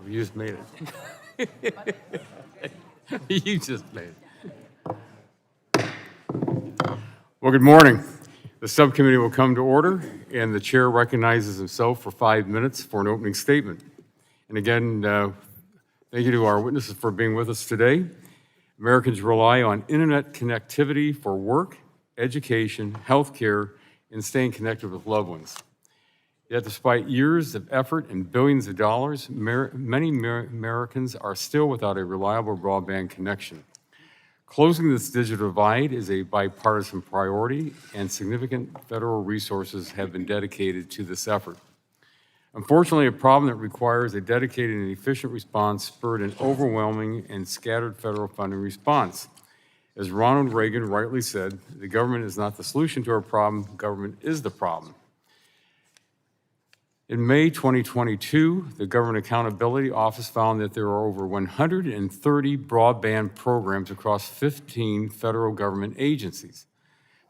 You just made it. You just made it. Well, good morning. The subcommittee will come to order, and the chair recognizes himself for 5 minutes for an opening statement. And again, thank you to our witnesses for being with us today. Americans rely on internet connectivity for work, education, healthcare, and staying connected with loved ones. Yet despite years of effort and billions of dollars, many Americans are still without a reliable broadband connection. Closing this digital divide is a bipartisan priority, and significant federal resources have been dedicated to this effort. Unfortunately, a problem that requires a dedicated and efficient response spurred an overwhelming and scattered federal funding response. As Ronald Reagan rightly said, the government is not the solution to our problem, government is the problem. In May 2022, the Government Accountability Office found that there are over 130 broadband programs across 15 federal government agencies.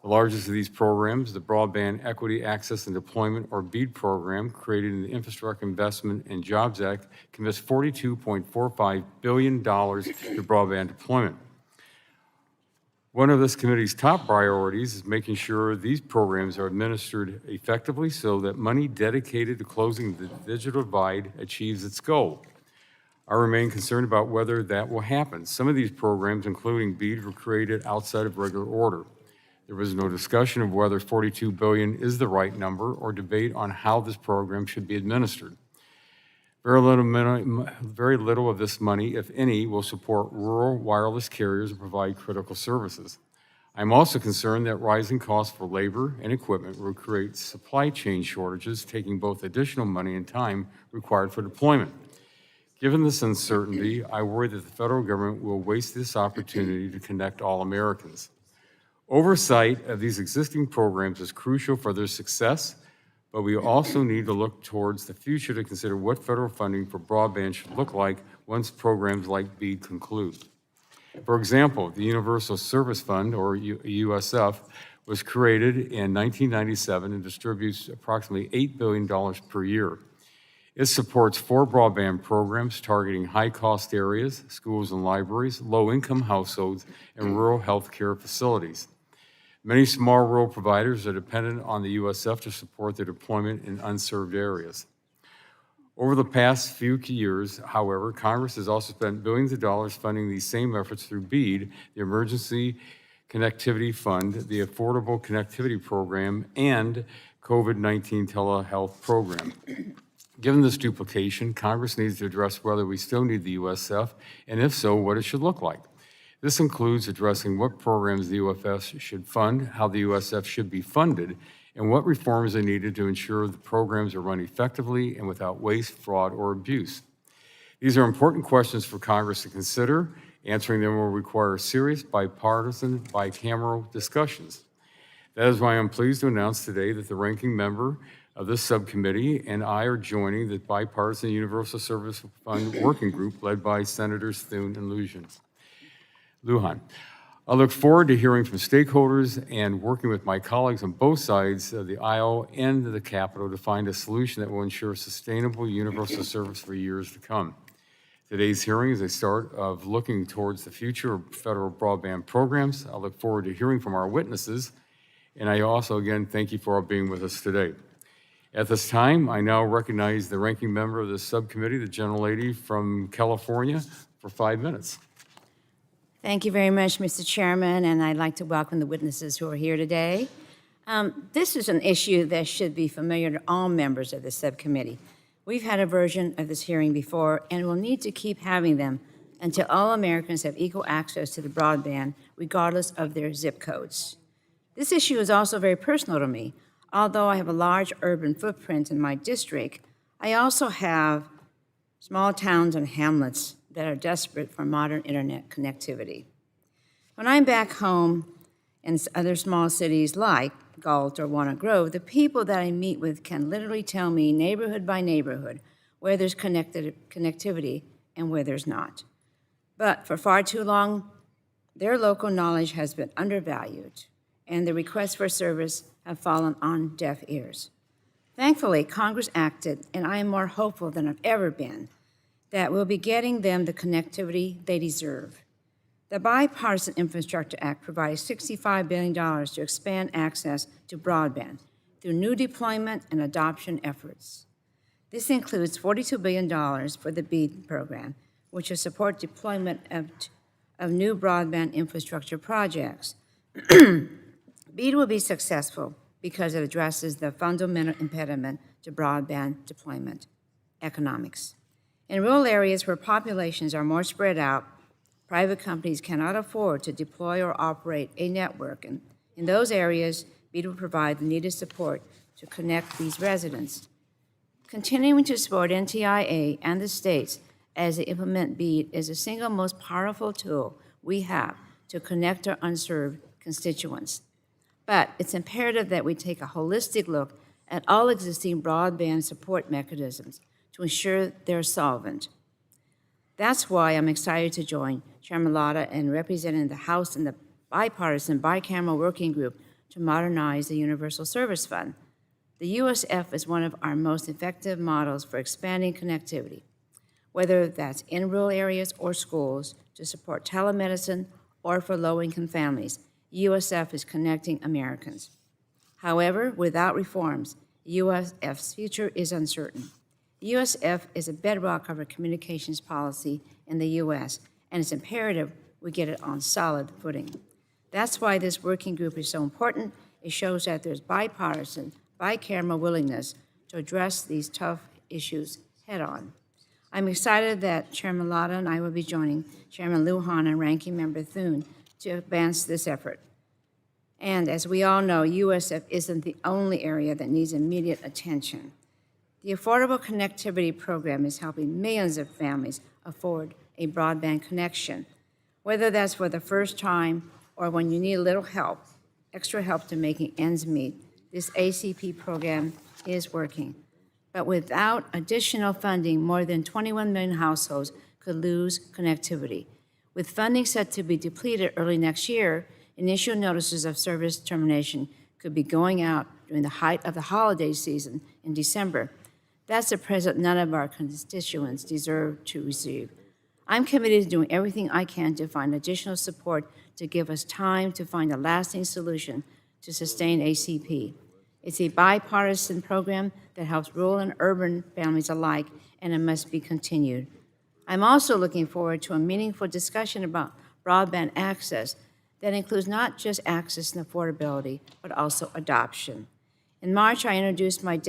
The largest of these programs, the Broadband Equity, Access, and Deployment, or BEAD program, created in the Infrastructure Investment and Jobs Act, commits $42.45 billion to broadband deployment. One of this committee's top priorities is making sure these programs are administered effectively so that money dedicated to closing the digital divide achieves its goal. I remain concerned about whether that will happen. Some of these programs, including BEAD, were created outside of regular order. There was no discussion of whether $42 billion is the right number or debate on how this program should be administered. Very little of this money, if any, will support rural wireless carriers and provide critical services. I'm also concerned that rising costs for labor and equipment will create supply chain shortages, taking both additional money and time required for deployment. Given this uncertainty, I worry that the federal government will waste this opportunity to connect all Americans. Oversight of these existing programs is crucial for their success, but we also need to look towards the future to consider what federal funding for broadband should look like once programs like BEAD conclude. For example, the Universal Service Fund, or USF, was created in 1997 and distributes approximately $8 billion per year. It supports 4 broadband programs targeting high-cost areas, schools and libraries, low-income households, and rural health care facilities. Many small rural providers are dependent on the USF to support their deployment in unserved areas. Over the past few years, however, Congress has also spent billions of dollars funding these same efforts through BEAD, the Emergency Connectivity Fund, the Affordable Connectivity Program, and COVID-19 Telehealth Program. Given this duplication, Congress needs to address whether we still need the USF, and if so, what it should look like. This includes addressing what programs the USF should fund, how the USF should be funded, and what reforms are needed to ensure the programs are run effectively and without waste, fraud, or abuse. These are important questions for Congress to consider. Answering them will require serious, bipartisan, bicameral discussions. That is why I'm pleased to announce today that the ranking member of this subcommittee and I are joining the bipartisan Universal Service Fund Working Group led by Senators Thune and Lujan. I look forward to hearing from stakeholders and working with my colleagues on both sides of the aisle and the Capitol to find a solution that will ensure sustainable universal service for years to come. Today's hearing is a start of looking towards the future of federal broadband programs. I look forward to hearing from our witnesses, and I also, again, thank you for all being with us today. At this time, I now recognize the ranking member of the subcommittee, the gentlelady from California, for 5 minutes. Thank you very much, Mr. Chairman, and I'd like to welcome the witnesses who are here today. This is an issue that should be familiar to all members of the subcommittee. We've had a version of this hearing before, and we'll need to keep having them until all Americans have equal access to the broadband, regardless of their zip codes. This issue is also very personal to me. Although I have a large urban footprint in my district, I also have small towns and hamlets that are desperate for modern internet connectivity. When I'm back home in other small cities like Galt or Walnut Grove, the people that I meet with can literally tell me neighborhood by neighborhood where there's connectivity and where there's not. But for far too long, their local knowledge has been undervalued, and the requests for service have fallen on deaf ears. Thankfully, Congress acted, and I am more hopeful than I've ever been that will be getting them the connectivity they deserve. The Bipartisan Infrastructure Act provides $65 billion to expand access to broadband through new deployment and adoption efforts. This includes $42 billion for the BEAD program, which will support deployment of new broadband infrastructure projects. BEAD will be successful because it addresses the fundamental impediment to broadband deployment: economics. In rural areas where populations are more spread out, private companies cannot afford to deploy or operate a network. And in those areas, BEAD will provide the needed support to connect these residents. Continuing to support NTIA and the states as they implement BEAD is the single most powerful tool we have to connect our unserved constituents. But it's imperative that we take a holistic look at all existing broadband support mechanisms to ensure they're solvent. That's why I'm excited to join Chairman Lotta in representing the House in the bipartisan bicameral working group to modernize the Universal Service Fund. The USF is one of our most effective models for expanding connectivity, whether that's in rural areas or schools, to support telemedicine, or for low-income families. USF is connecting Americans. However, without reforms, USF's future is uncertain. USF is a bedrock of our communications policy in the U.S., and it's imperative we get it on solid footing. That's why this working group is so important. It shows that there's bipartisan, bicameral willingness to address these tough issues head-on. I'm excited that Chairman Lotta and I will be joining Chairman Lujan and Ranking Member Thune to advance this effort. And as we all know, USF isn't the only area that needs immediate attention. The Affordable Connectivity Program is helping millions of families afford a broadband connection, whether that's for the first time or when you need a little help, extra help to making ends meet. This ACP program is working. But without additional funding, more than 21 million households could lose connectivity. With funding set to be depleted early next year, initial notices of service termination could be going out during the height of the holiday season in December. That's a present none of our constituents deserve to receive. I'm committed to doing everything I can to find additional support to give us time to find a lasting solution to sustain ACP. It's a bipartisan program that helps rural and urban families alike, and it must be continued. I'm also looking forward to a meaningful discussion about broadband access that includes not just access and affordability, but also adoption. In March, I introduced my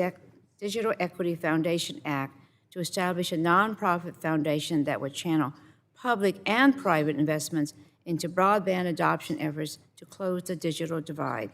Digital Equity Foundation Act to establish a nonprofit foundation that would channel public and private investments into broadband adoption efforts to close the digital divide.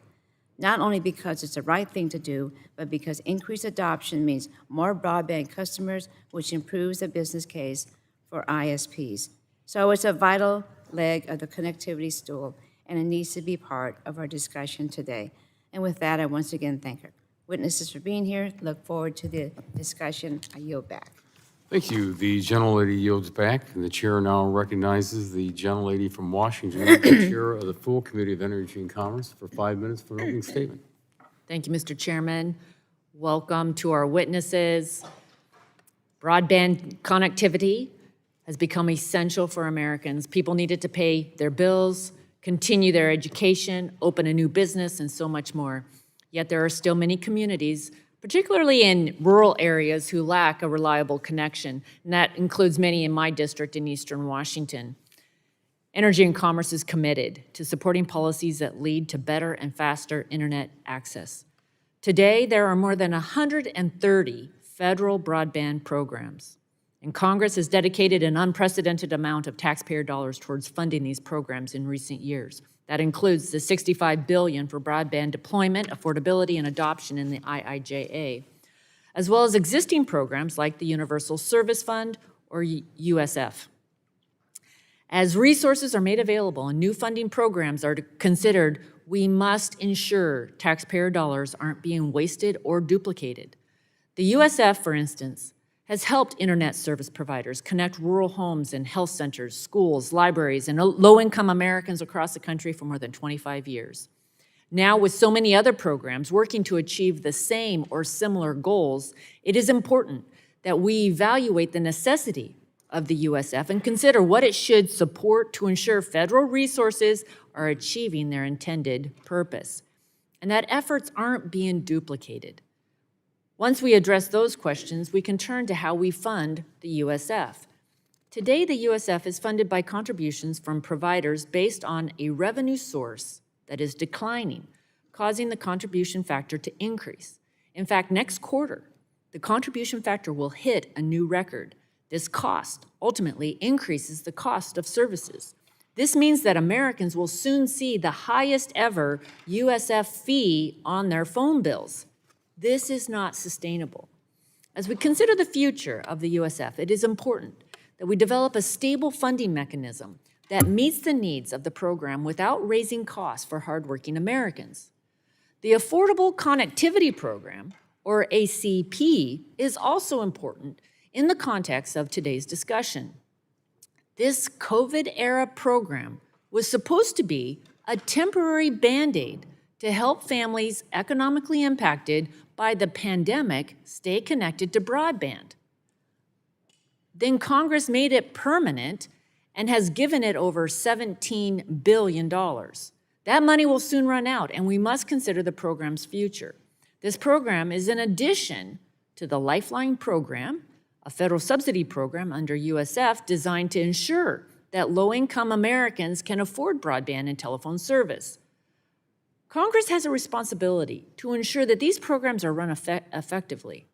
Not only because it's the right thing to do, but because increased adoption means more broadband customers, which improves the business case for ISPs. So it's a vital leg of the connectivity stool, and it needs to be part of our discussion today. And with that, I once again thank our witnesses for being here. Look forward to the discussion. I yield back. Thank you. The gentlelady yields back, and the chair now recognizes the gentlelady from Washington, the chair of the full Committee of Energy and Commerce, for 5 minutes for an opening statement. Thank you, Mr. Chairman. Welcome to our witnesses. Broadband connectivity has become essential for Americans. People needed to pay their bills, continue their education, open a new business, and so much more. Yet there are still many communities, particularly in rural areas, who lack a reliable connection, and that includes many in my district in Eastern Washington. Energy and Commerce is committed to supporting policies that lead to better and faster internet access. Today, there are more than 130 federal broadband programs, and Congress has dedicated an unprecedented amount of taxpayer dollars towards funding these programs in recent years. That includes the $65 billion for broadband deployment, affordability, and adoption in the IIJA, as well as existing programs like the Universal Service Fund or USF. As resources are made available and new funding programs are considered, we must ensure taxpayer dollars aren't being wasted or duplicated. The USF, for instance, has helped internet service providers connect rural homes and health centers, schools, libraries, and low-income Americans across the country for more than 25 years. Now, with so many other programs working to achieve the same or similar goals, it is important that we evaluate the necessity of the USF and consider what it should support to ensure federal resources are achieving their intended purpose, and that efforts aren't being duplicated. Once we address those questions, we can turn to how we fund the USF. Today, the USF is funded by contributions from providers based on a revenue source that is declining, causing the contribution factor to increase. In fact, next quarter, the contribution factor will hit a new record. This cost ultimately increases the cost of services. This means that Americans will soon see the highest ever USF fee on their phone bills. This is not sustainable. As we consider the future of the USF, it is important that we develop a stable funding mechanism that meets the needs of the program without raising costs for hardworking Americans. The Affordable Connectivity Program, or ACP, is also important in the context of today's discussion. This COVID-era program was supposed to be a temporary Band-Aid to help families economically impacted by the pandemic stay connected to broadband. Then Congress made it permanent and has given it over $17 billion. That money will soon run out, and we must consider the program's future. This program is in addition to the Lifeline program, a federal subsidy program under USF designed to ensure that low-income Americans can afford broadband and telephone service. Congress has a responsibility to ensure that these programs are run effectively.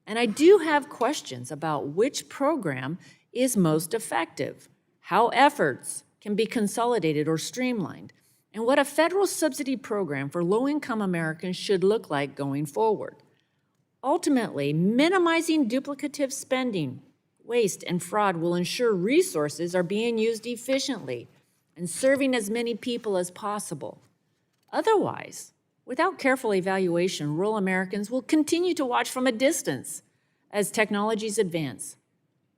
And I do have questions about which program is most effective, how efforts can be consolidated or streamlined, and what a federal subsidy program for low-income Americans should look like going forward. Ultimately, minimizing duplicative spending, waste, and fraud will ensure resources are being used efficiently and serving as many people as possible. Otherwise, without careful evaluation, rural Americans will continue to watch from a distance as technologies advance.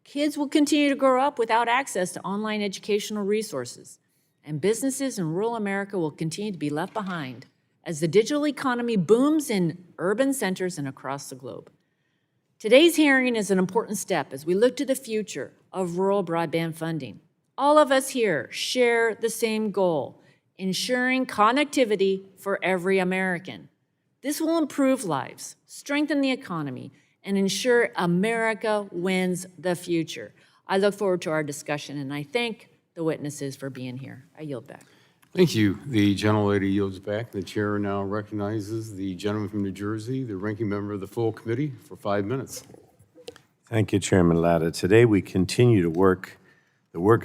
Kids will continue to grow up without access to online educational resources, and businesses in rural America will continue to be left behind as the digital economy booms in urban centers and across the globe. Today's hearing is an important step as we look to the future of rural broadband funding. All of us here share the same goal: ensuring connectivity for every American. This will improve lives, strengthen the economy, and ensure America wins the future. I look forward to our discussion, and I thank the witnesses for being here. I yield back. Thank you. The gentlelady yields back. The chair now recognizes the gentleman from New Jersey, the ranking member of the full committee, for 5 minutes. Thank you, Chairman Latta. Today we continue the work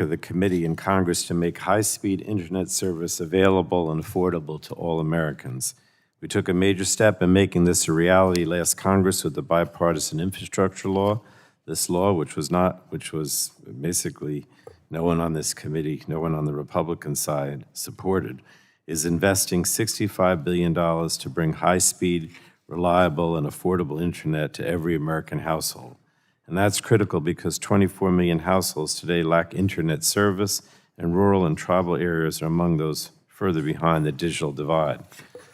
of the committee in Congress to make high-speed internet service available and affordable to all Americans. We took a major step in making this a reality last Congress with the bipartisan infrastructure law. This law, which was basically no one on this committee, no one on the Republican side supported, is investing $65 billion to bring high-speed, reliable, and affordable internet to every American household. And that's critical because 24 million households today lack internet service, and rural and tribal areas are among those further behind the digital divide.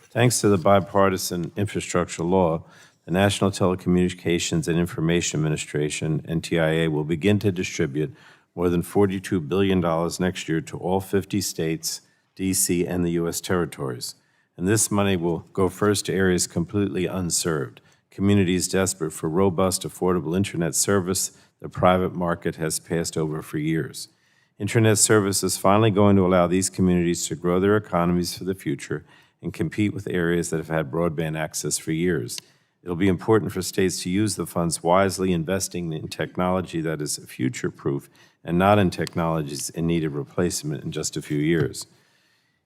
Thanks to the bipartisan infrastructure law, the National Telecommunications and Information Administration, NTIA, will begin to distribute more than $42 billion next year to all 50 states, D.C., and the U.S. territories. And this money will go first to areas completely unserved, communities desperate for robust, affordable internet service the private market has passed over for years. Internet service is finally going to allow these communities to grow their economies for the future and compete with areas that have had broadband access for years. It'll be important for states to use the funds wisely, investing in technology that is future-proof and not in technologies in need of replacement in just a few years.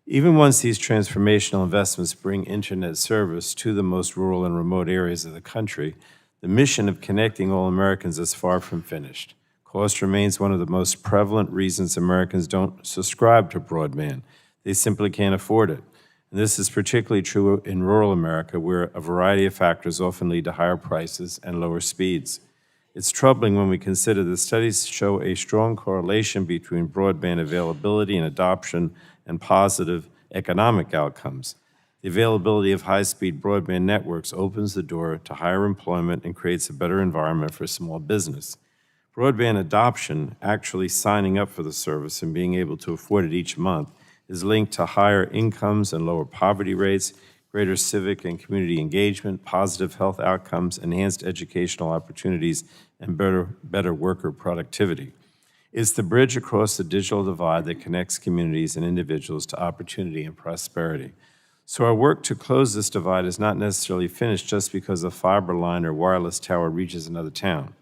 Even once these transformational investments bring internet service to the most rural and remote areas of the country, the mission of connecting all Americans is far from finished. Cost remains one of the most prevalent reasons Americans don't subscribe to broadband. They simply can't afford it. And this is particularly true in rural America, where a variety of factors often lead to higher prices and lower speeds. It's troubling when we consider that studies show a strong correlation between broadband availability and adoption and positive economic outcomes. The availability of high-speed broadband networks opens the door to higher employment and creates a better environment for small business. Broadband adoption, actually signing up for the service and being able to afford it each month, is linked to higher incomes and lower poverty rates, greater civic and community engagement, positive health outcomes, enhanced educational opportunities, and better worker productivity. It's the bridge across the digital divide that connects communities and individuals to opportunity and prosperity. So our work to close this divide is not necessarily finished just because a fiber line or wireless tower reaches another town.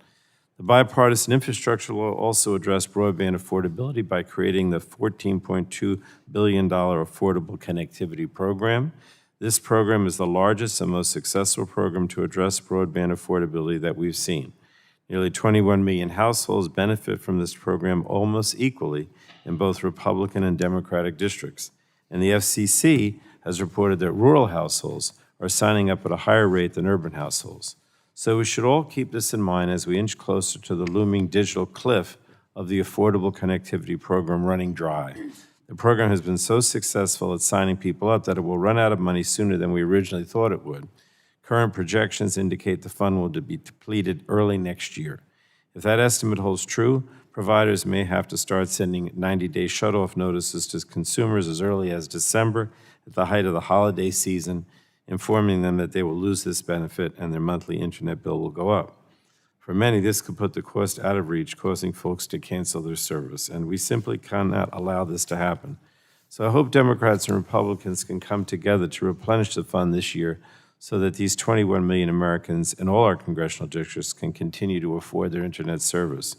The bipartisan infrastructure law also addressed broadband affordability by creating the $14.2 billion Affordable Connectivity Program. This program is the largest and most successful program to address broadband affordability that we've seen. Nearly 21 million households benefit from this program almost equally in both Republican and Democratic districts. And the FCC has reported that rural households are signing up at a higher rate than urban households. So we should all keep this in mind as we inch closer to the looming digital cliff of the Affordable Connectivity Program running dry. The program has been so successful at signing people up that it will run out of money sooner than we originally thought it would. Current projections indicate the fund will be depleted early next year. If that estimate holds true, providers may have to start sending 90-day shut-off notices to consumers as early as December at the height of the holiday season, informing them that they will lose this benefit and their monthly internet bill will go up. For many, this could put the cost out of reach, causing folks to cancel their service, and we simply cannot allow this to happen. So I hope Democrats and Republicans can come together to replenish the fund this year so that these 21 million Americans in all our congressional districts can continue to afford their internet service.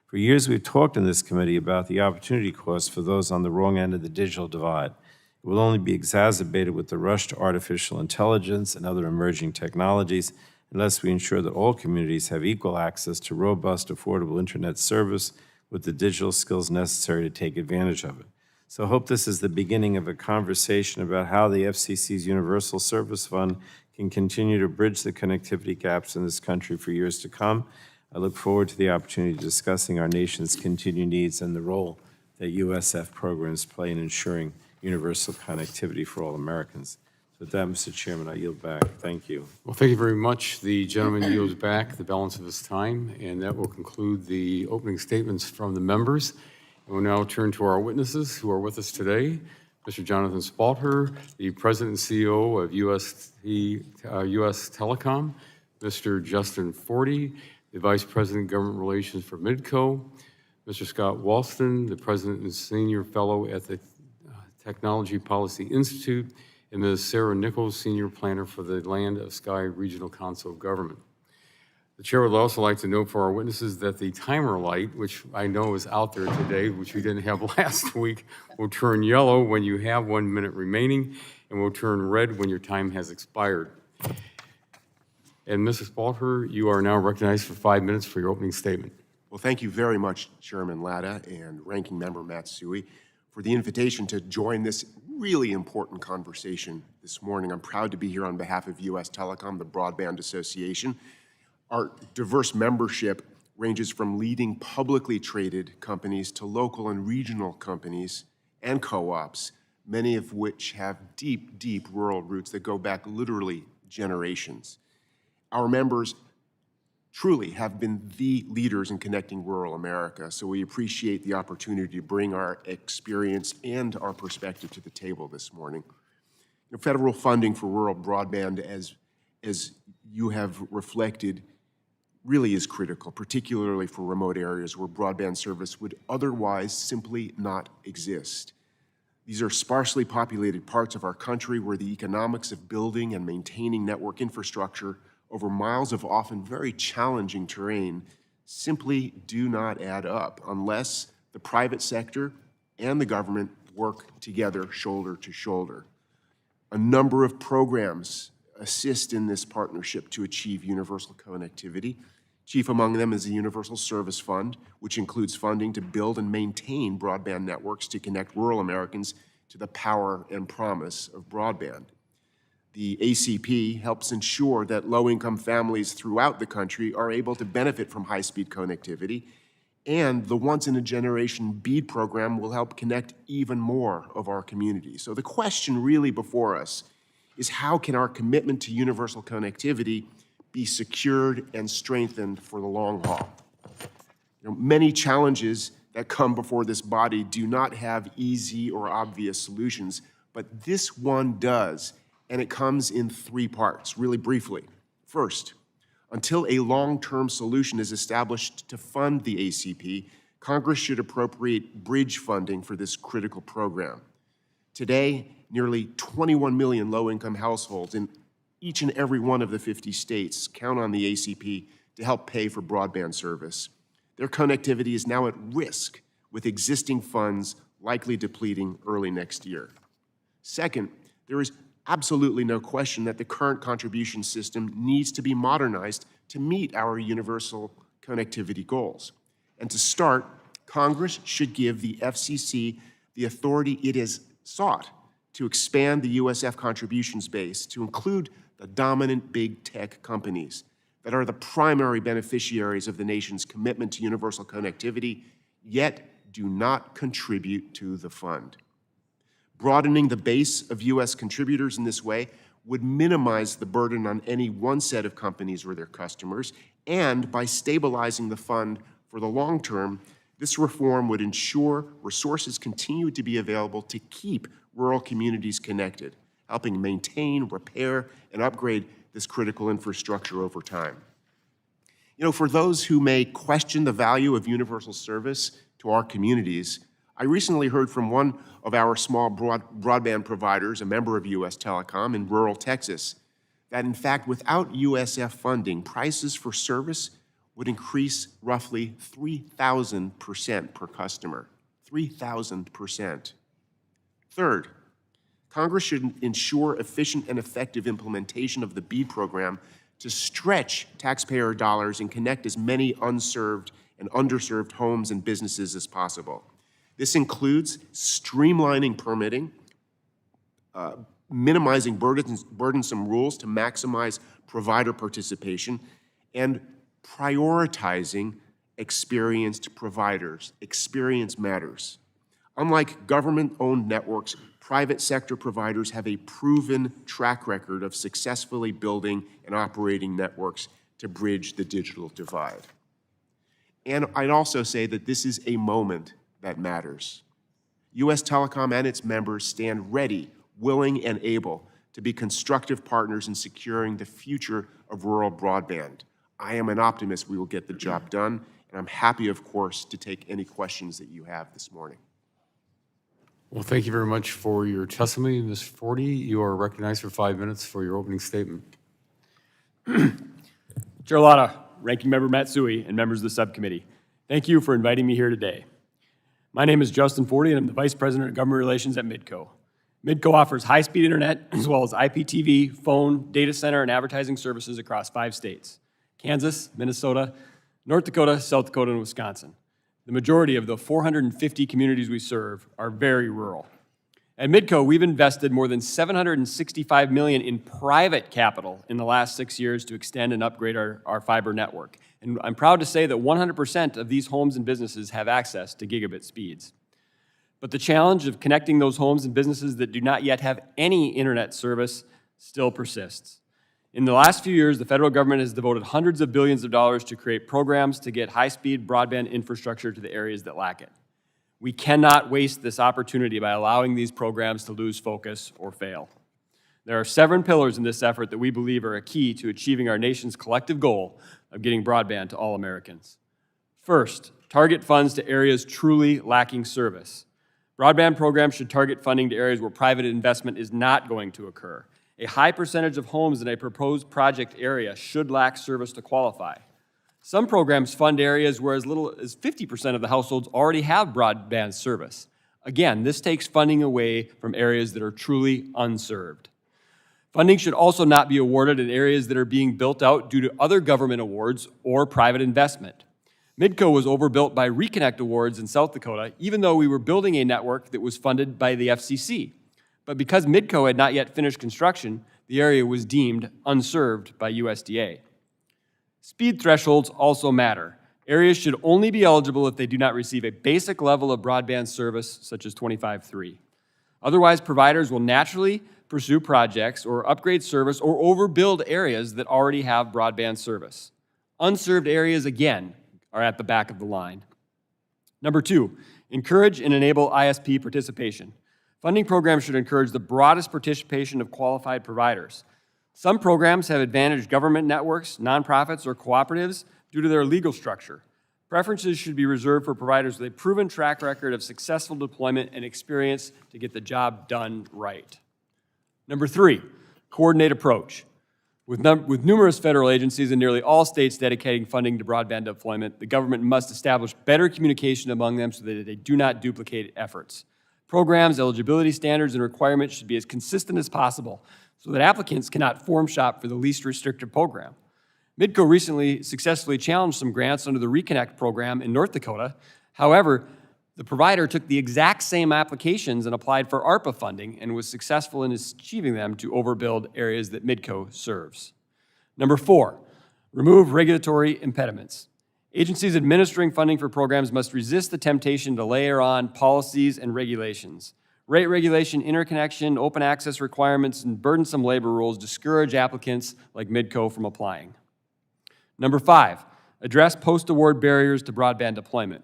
For years, we've talked in this committee about the opportunity cost for those on the wrong end of the digital divide. It will only be exacerbated with the rush to artificial intelligence and other emerging technologies unless we ensure that all communities have equal access to robust, affordable internet service with the digital skills necessary to take advantage of it. So I hope this is the beginning of a conversation about how the FCC's Universal Service Fund can continue to bridge the connectivity gaps in this country for years to come. I look forward to the opportunity of discussing our nation's continued needs and the role that USF programs play in ensuring universal connectivity for all Americans. So with that, Mr. Chairman, I yield back. Thank you. Well, thank you very much. The gentleman yields back the balance of his time, and that will conclude the opening statements from the members. And we'll now turn to our witnesses who are with us today. Mr. Jonathan Spalter, the President and CEO of US Telecom. Mr. Justin Forty, the Vice President, Government Relations for Midco. Mr. Scott Walston, the President and Senior Fellow at the Technology Policy Institute, and Ms. Sarah Nichols, Senior Planner for the Land of Sky Regional Council of Government. The chair would also like to note for our witnesses that the timer light, which I know is out there today, which we didn't have last week, will turn yellow when you have 1 minute remaining and will turn red when your time has expired. And Mrs. Spalter, you are now recognized for 5 minutes for your opening statement. Well, thank you very much, Chairman Latta and Ranking Member Matsui, for the invitation to join this really important conversation this morning. I'm proud to be here on behalf of US Telecom, the Broadband Association. Our diverse membership ranges from leading publicly traded companies to local and regional companies and co-ops, many of which have deep, deep rural roots that go back literally generations. Our members truly have been the leaders in connecting rural America, so we appreciate the opportunity to bring our experience and our perspective to the table this morning. Federal funding for rural broadband, as you have reflected, really is critical, particularly for remote areas where broadband service would otherwise simply not exist. These are sparsely populated parts of our country where the economics of building and maintaining network infrastructure over miles of often very challenging terrain simply do not add up unless the private sector and the government work together shoulder to shoulder. A number of programs assist in this partnership to achieve universal connectivity. Chief among them is the Universal Service Fund, which includes funding to build and maintain broadband networks to connect rural Americans to the power and promise of broadband. The ACP helps ensure that low-income families throughout the country are able to benefit from high-speed connectivity, and the once-in-a-generation BEAD program will help connect even more of our communities. So the question really before us is how can our commitment to universal connectivity be secured and strengthened for the long haul? Many challenges that come before this body do not have easy or obvious solutions, but this one does, and it comes in three parts, really briefly. First, until a long-term solution is established to fund the ACP, Congress should appropriate bridge funding for this critical program. Today, nearly 21 million low-income households in each and every one of the 50 states count on the ACP to help pay for broadband service. Their connectivity is now at risk, with existing funds likely depleting early next year. Second, there is absolutely no question that the current contribution system needs to be modernized to meet our universal connectivity goals. And to start, Congress should give the FCC the authority it has sought to expand the USF contributions base to include the dominant big tech companies that are the primary beneficiaries of the nation's commitment to universal connectivity, yet do not contribute to the fund. Broadening the base of U.S. contributors in this way would minimize the burden on any one set of companies or their customers, and by stabilizing the fund for the long term, this reform would ensure resources continue to be available to keep rural communities connected, helping maintain, repair, and upgrade this critical infrastructure over time. For those who may question the value of universal service to our communities, I recently heard from one of our small broadband providers, a member of U.S. Telecom in rural Texas, that in fact, without USF funding, prices for service would increase roughly 3,000% per customer. 3,000%. Third, Congress should ensure efficient and effective implementation of the BEAD program to stretch taxpayer dollars and connect as many unserved and underserved homes and businesses as possible. This includes streamlining permitting, minimizing burdensome rules to maximize provider participation, and prioritizing experienced providers. Experience matters. Unlike government-owned networks, private sector providers have a proven track record of successfully building and operating networks to bridge the digital divide. And I'd also say that this is a moment that matters. U.S. Telecom and its members stand ready, willing, and able to be constructive partners in securing the future of rural broadband. I am an optimist we will get the job done, and I'm happy, of course, to take any questions that you have this morning. Well, thank you very much for your testimony, Ms. Forty. You are recognized for 5 minutes for your opening statement. Chair Latta, Ranking Member Matsui, and members of the subcommittee, thank you for inviting me here today. My name is Justin Forty, and I'm the Vice President of Government Relations at Midco. Midco offers high-speed internet as well as IPTV, phone, data center, and advertising services across 5 states: Kansas, Minnesota, North Dakota, South Dakota, and Wisconsin. The majority of the 450 communities we serve are very rural. At Midco, we've invested more than $765 million in private capital in the last 6 years to extend and upgrade our fiber network. And I'm proud to say that 100% of these homes and businesses have access to gigabit speeds. But the challenge of connecting those homes and businesses that do not yet have any internet service still persists. In the last few years, the federal government has devoted hundreds of billions of dollars to create programs to get high-speed broadband infrastructure to the areas that lack it. We cannot waste this opportunity by allowing these programs to lose focus or fail. There are 7 pillars in this effort that we believe are a key to achieving our nation's collective goal of getting broadband to all Americans. First, target funds to areas truly lacking service. Broadband programs should target funding to areas where private investment is not going to occur. A high percentage of homes in a proposed project area should lack service to qualify. Some programs fund areas where as little as 50% of the households already have broadband service. Again, this takes funding away from areas that are truly unserved. Funding should also not be awarded in areas that are being built out due to other government awards or private investment. Midco was overbuilt by Reconnect awards in South Dakota, even though we were building a network that was funded by the FCC. But because Midco had not yet finished construction, the area was deemed unserved by USDA. Speed thresholds also matter. Areas should only be eligible if they do not receive a basic level of broadband service, such as 25.3. Otherwise, providers will naturally pursue projects or upgrade service or overbuild areas that already have broadband service. Unserved areas, again, are at the back of the line. Number 2, encourage and enable ISP participation. Funding programs should encourage the broadest participation of qualified providers. Some programs have advantaged government networks, nonprofits, or cooperatives due to their legal structure. Preferences should be reserved for providers with a proven track record of successful deployment and experience to get the job done right. Number 3, coordinate approach. With numerous federal agencies and nearly all states dedicating funding to broadband deployment, the government must establish better communication among them so that they do not duplicate efforts. Programs, eligibility standards, and requirements should be as consistent as possible so that applicants cannot form shop for the least restrictive program. Midco recently successfully challenged some grants under the Reconnect program in North Dakota. However, the provider took the exact same applications and applied for ARPA funding and was successful in achieving them to overbuild areas that Midco serves. Number 4, remove regulatory impediments. Agencies administering funding for programs must resist the temptation to layer on policies and regulations. Rate regulation, interconnection, open access requirements, and burdensome labor rules discourage applicants like Midco from applying. Number 5, address post-award barriers to broadband deployment.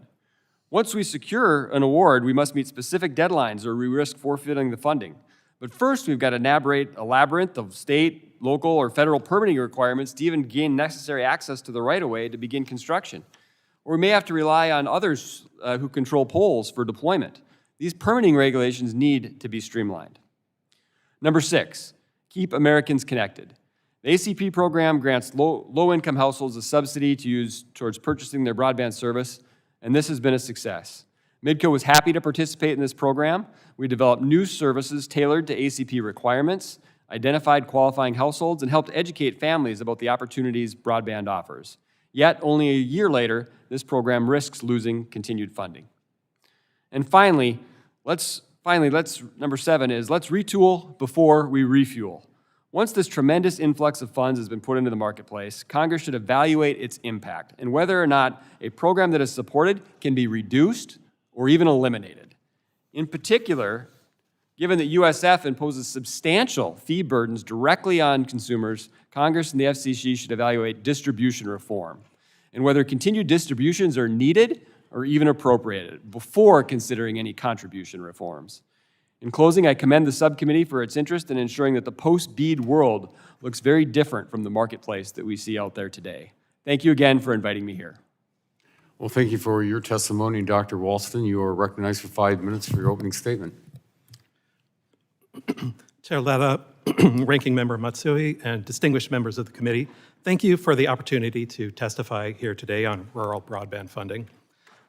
Once we secure an award, we must meet specific deadlines or we risk forfeiting the funding. But first, we've got to navigate a labyrinth of state, local, or federal permitting requirements to even gain necessary access to the right-of-way to begin construction. Or we may have to rely on others who control poles for deployment. These permitting regulations need to be streamlined. Number 6, keep Americans connected. The ACP program grants low-income households a subsidy to use towards purchasing their broadband service, and this has been a success. Midco was happy to participate in this program. We developed new services tailored to ACP requirements, identified qualifying households, and helped educate families about the opportunities broadband offers. Yet, only a year later, this program risks losing continued funding. And finally, number 7 is let's retool before we refuel. Once this tremendous influx of funds has been put into the marketplace, Congress should evaluate its impact and whether or not a program that is supported can be reduced or even eliminated. In particular, given that USF imposes substantial fee burdens directly on consumers, Congress and the FCC should evaluate distribution reform and whether continued distributions are needed or even appropriated before considering any contribution reforms. In closing, I commend the subcommittee for its interest in ensuring that the post-BEAD world looks very different from the marketplace that we see out there today. Thank you again for inviting me here. Well, thank you for your testimony, Dr. Walston. You are recognized for 5 minutes for your opening statement. Chair Letta, Ranking Member Matsui, and distinguished members of the committee, thank you for the opportunity to testify here today on rural broadband funding.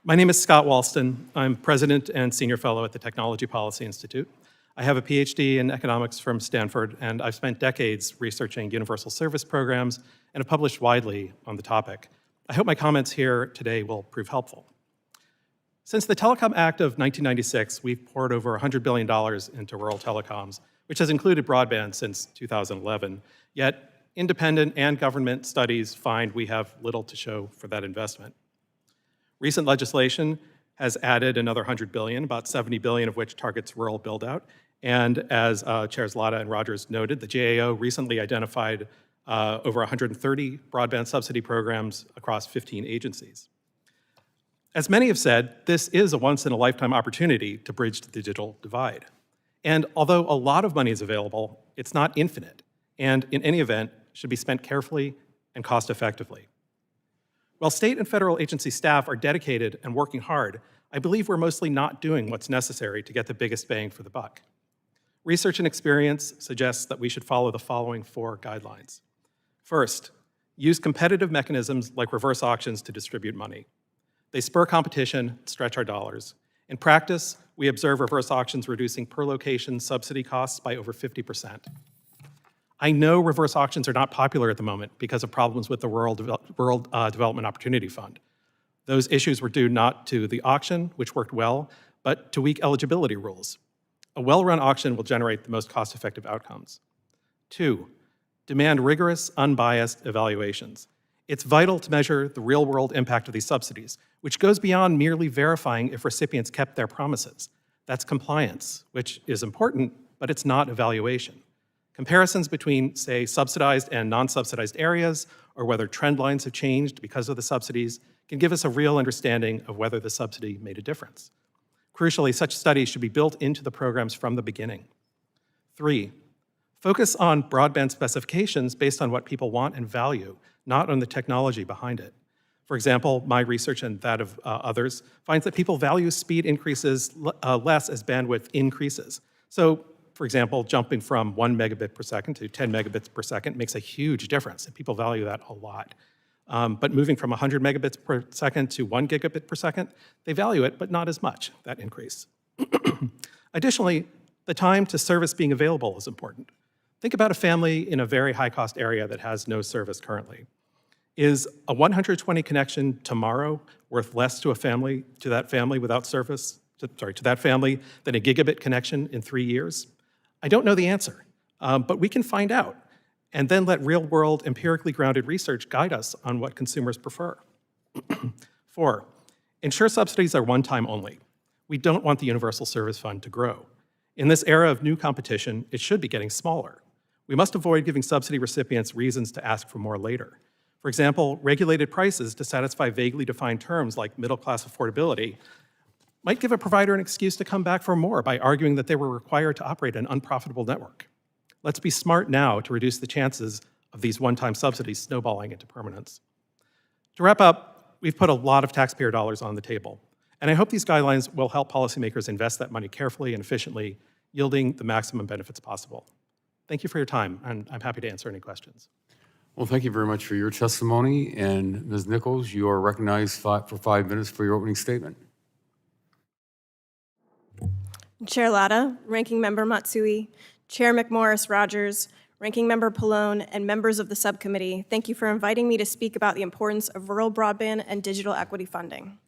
My name is Scott Walston. I'm president and senior fellow at the Technology Policy Institute. I have a PhD in economics from Stanford, and I've spent decades researching universal service programs and have published widely on the topic. I hope my comments here today will prove helpful. Since the Telecom Act of 1996, we've poured over $100 billion into rural telecoms, which has included broadband since 2011. Yet, independent and government studies find we have little to show for that investment. Recent legislation has added another $100 billion, about $70 billion of which targets rural build-out. And as Chairs Lada and Rogers noted, the GAO recently identified over 130 broadband subsidy programs across 15 agencies. As many have said, this is a once-in-a-lifetime opportunity to bridge the digital divide. And although a lot of money is available, it's not infinite, and in any event, should be spent carefully and cost-effectively. While state and federal agency staff are dedicated and working hard, I believe we're mostly not doing what's necessary to get the biggest bang for the buck. Research and experience suggests that we should follow the following 4 guidelines. First, use competitive mechanisms like reverse auctions to distribute money. They spur competition, stretch our dollars. In practice, we observe reverse auctions reducing per location subsidy costs by over 50%. I know reverse auctions are not popular at the moment because of problems with the Rural Development Opportunity Fund. Those issues were due not to the auction, which worked well, but to weak eligibility rules. A well-run auction will generate the most cost-effective outcomes. 2, demand rigorous, unbiased evaluations. It's vital to measure the real-world impact of these subsidies, which goes beyond merely verifying if recipients kept their promises. That's compliance, which is important, but it's not evaluation. Comparisons between, say, subsidized and non-subsidized areas, or whether trend lines have changed because of the subsidies, can give us a real understanding of whether the subsidy made a difference. Crucially, such studies should be built into the programs from the beginning. 3, focus on broadband specifications based on what people want and value, not on the technology behind it. For example, my research and that of others finds that people value speed increases less as bandwidth increases. So, for example, jumping from 1 megabit per second to 10 megabits per second makes a huge difference, and people value that a lot. But moving from 100 megabits per second to 1 gigabit per second, they value it, but not as much, that increase. Additionally, the time to service being available is important. Think about a family in a very high-cost area that has no service currently. Is a 120 connection tomorrow worth less to that family without service, to that family than a gigabit connection in 3 years? I don't know the answer, but we can find out, and then let real-world, empirically grounded research guide us on what consumers prefer. 4, ensure subsidies are one-time only. We don't want the Universal Service Fund to grow. In this era of new competition, it should be getting smaller. We must avoid giving subsidy recipients reasons to ask for more later. For example, regulated prices to satisfy vaguely defined terms like middle-class affordability might give a provider an excuse to come back for more by arguing that they were required to operate an unprofitable network. Let's be smart now to reduce the chances of these one-time subsidies snowballing into permanence. To wrap up, we've put a lot of taxpayer dollars on the table, and I hope these guidelines will help policymakers invest that money carefully and efficiently, yielding the maximum benefits possible. Thank you for your time, and I'm happy to answer any questions. Well, thank you very much for your testimony. And Ms. Nichols, you are recognized for 5 minutes for your opening statement. Chair Latta, Ranking Member Matsui, Chair McMorris Rogers, Ranking Member Pallone, and members of the subcommittee, thank you for inviting me to speak about the importance of rural broadband and digital equity funding.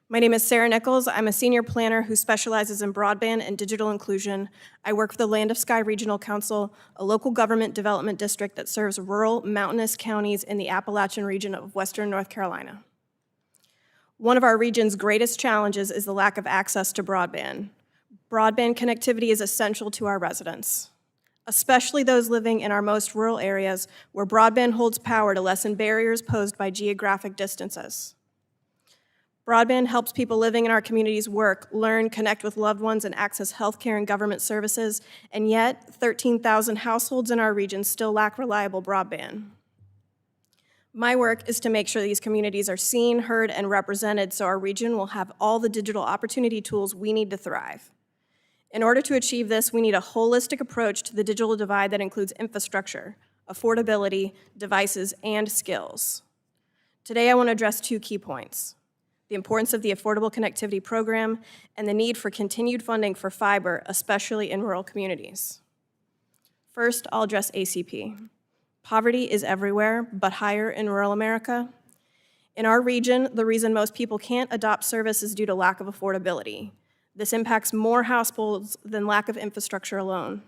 My name is Sarah Nichols. I'm a senior planner who specializes in broadband and digital inclusion. I work for the Land of Sky Regional Council, a local government development district that serves rural, mountainous counties in the Appalachian region of Western North Carolina. One of our region's greatest challenges is the lack of access to broadband. Broadband connectivity is essential to our residents, especially those living in our most rural areas where broadband holds power to lessen barriers posed by geographic distances. Broadband helps people living in our communities work, learn, connect with loved ones, and access healthcare and government services, and yet 13,000 households in our region still lack reliable broadband. My work is to make sure these communities are seen, heard, and represented so our region will have all the digital opportunity tools we need to thrive. In order to achieve this, we need a holistic approach to the digital divide that includes infrastructure, affordability, devices, and skills. Today, I want to address 2 key points: the importance of the Affordable Connectivity Program and the need for continued funding for fiber, especially in rural communities. First, I'll address ACP. Poverty is everywhere, but higher in rural America. In our region, the reason most people can't adopt service is due to lack of affordability. This impacts more households than lack of infrastructure alone.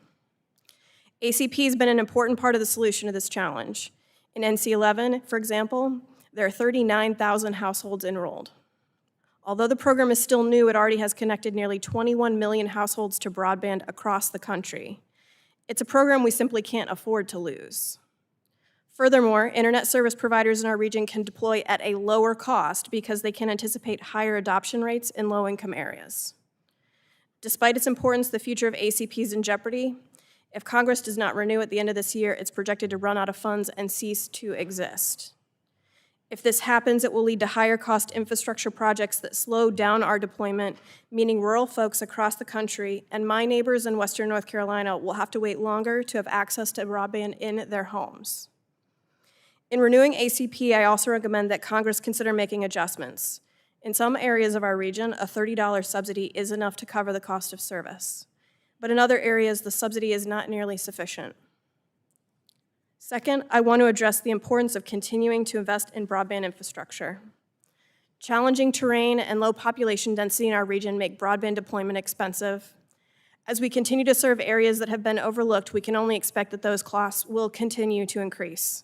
ACP has been an important part of the solution to this challenge. In NC11, for example, there are 39,000 households enrolled. Although the program is still new, it already has connected nearly 21 million households to broadband across the country. It's a program we simply can't afford to lose. Furthermore, internet service providers in our region can deploy at a lower cost because they can anticipate higher adoption rates in low-income areas. Despite its importance, the future of ACP is in jeopardy. If Congress does not renew at the end of this year, it's projected to run out of funds and cease to exist. If this happens, it will lead to higher cost infrastructure projects that slow down our deployment, meaning rural folks across the country and my neighbors in Western North Carolina will have to wait longer to have access to broadband in their homes. In renewing ACP, I also recommend that Congress consider making adjustments. In some areas of our region, a $30 subsidy is enough to cover the cost of service. But in other areas, the subsidy is not nearly sufficient. Second, I want to address the importance of continuing to invest in broadband infrastructure. Challenging terrain and low population density in our region make broadband deployment expensive. As we continue to serve areas that have been overlooked, we can only expect that those costs will continue to increase.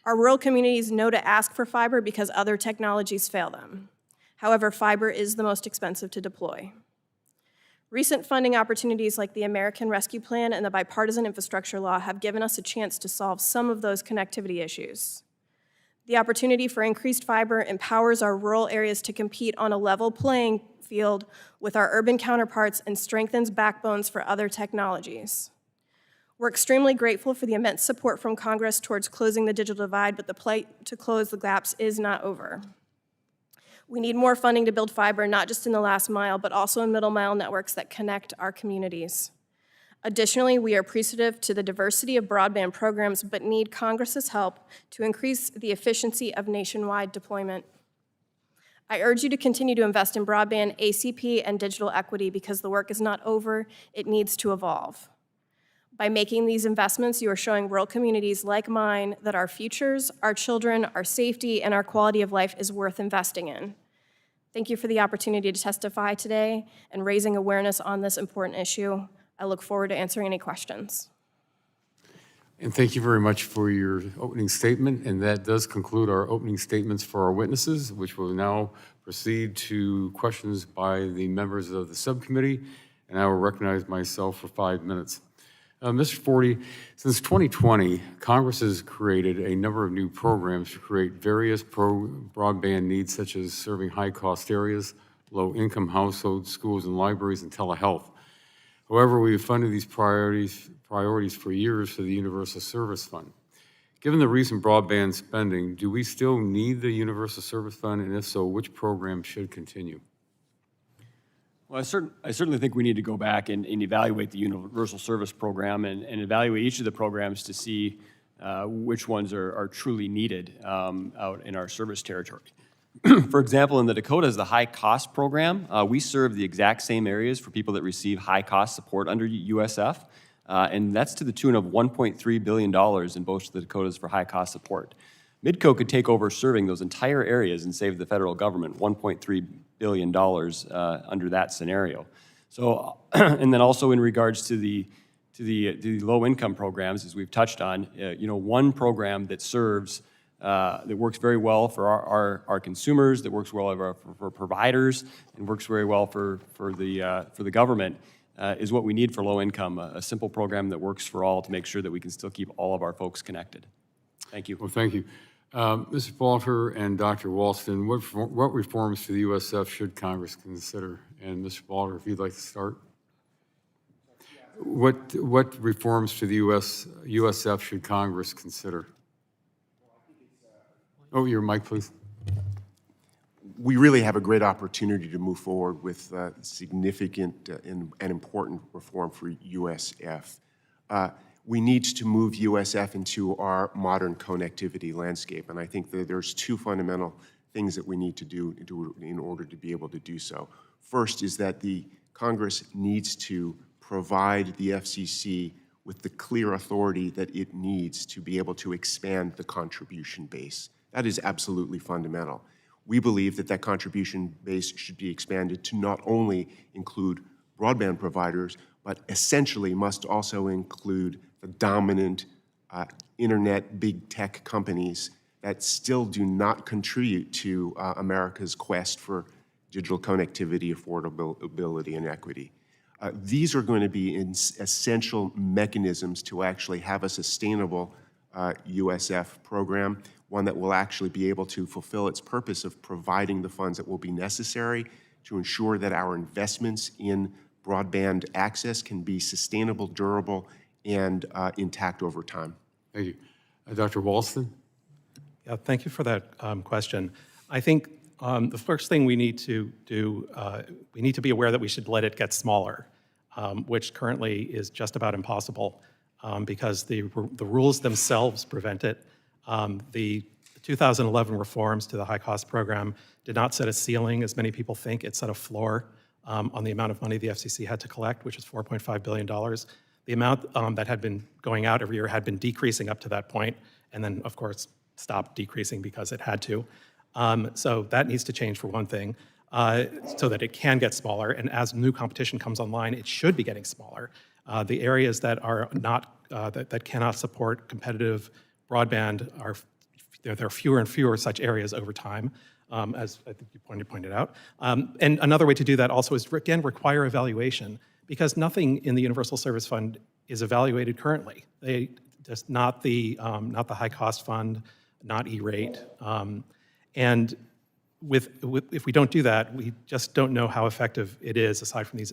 Our rural communities know to ask for fiber because other technologies fail them. However, fiber is the most expensive to deploy. Recent funding opportunities like the American Rescue Plan and the Bipartisan Infrastructure Law have given us a chance to solve some of those connectivity issues. The opportunity for increased fiber empowers our rural areas to compete on a level playing field with our urban counterparts and strengthens backbones for other technologies. We're extremely grateful for the immense support from Congress towards closing the digital divide, but the plight to close the gaps is not over. We need more funding to build fiber, not just in the last mile, but also in middle mile networks that connect our communities. Additionally, we are appreciative to the diversity of broadband programs, but need Congress's help to increase the efficiency of nationwide deployment. I urge you to continue to invest in broadband, ACP, and digital equity because the work is not over, it needs to evolve. By making these investments, you are showing rural communities like mine that our futures, our children, our safety, and our quality of life is worth investing in. Thank you for the opportunity to testify today and raising awareness on this important issue. I look forward to answering any questions. And thank you very much for your opening statement. And that does conclude our opening statements for our witnesses, which will now proceed to questions by the members of the subcommittee. And I will recognize myself for 5 minutes. Mr. Forty, since 2020, Congress has created a number of new programs to create various broadband needs, such as serving high-cost areas, low-income households, schools and libraries, and telehealth. However, we have funded these priorities for years through the Universal Service Fund. Given the recent broadband spending, do we still need the Universal Service Fund, and if so, which programs should continue? Well, I certainly think we need to go back and evaluate the Universal Service Program and evaluate each of the programs to see which ones are truly needed out in our service territory. For example, in the Dakotas, the high cost program, we serve the exact same areas for people that receive high cost support under USF, and that's to the tune of $1.3 billion in both the Dakotas for high cost support. Midco could take over serving those entire areas and save the federal government $1.3 billion under that scenario. So, and then also in regards to the low-income programs, as we've touched on, one program that serves, that works very well for our consumers, that works well for providers, and works very well for the government, is what we need for low income, a simple program that works for all to make sure that we can still keep all of our folks connected. Thank you. Well, thank you. Mr. Balter and Dr. Walston, what reforms to the USF should Congress consider? And Mr. Balter, if you'd like to start. What reforms to the USF should Congress consider? Oh, your mic, please. We really have a great opportunity to move forward with significant and important reform for USF. We need to move USF into our modern connectivity landscape, and I think that there's two fundamental things that we need to do in order to be able to do so. First is that the Congress needs to provide the FCC with the clear authority that it needs to be able to expand the contribution base. That is absolutely fundamental. We believe that that contribution base should be expanded to not only include broadband providers, but essentially must also include the dominant internet big tech companies that still do not contribute to America's quest for digital connectivity, affordability, and equity. These are going to be essential mechanisms to actually have a sustainable USF program, one that will actually be able to fulfill its purpose of providing the funds that will be necessary to ensure that our investments in broadband access can be sustainable, durable, and intact over time. Thank you. Dr. Walston? Yeah, thank you for that question. I think the first thing we need to do, we need to be aware that we should let it get smaller, which currently is just about impossible because the rules themselves prevent it. The 2011 reforms to the high-cost program did not set a ceiling, as many people think. It set a floor on the amount of money the FCC had to collect, which is $4.5 billion. The amount that had been going out every year had been decreasing up to that point, and then, of course, stopped decreasing because it had to. So that needs to change for one thing, so that it can get smaller, and as new competition comes online, it should be getting smaller. The areas that are not, that cannot support competitive broadband are there are fewer and fewer such areas over time, as I think you pointed out. And another way to do that also is, again, require evaluation, because nothing in the Universal Service Fund is evaluated currently. Just not the high cost fund, not E-rate, and if we don't do that, we just don't know how effective it is, aside from these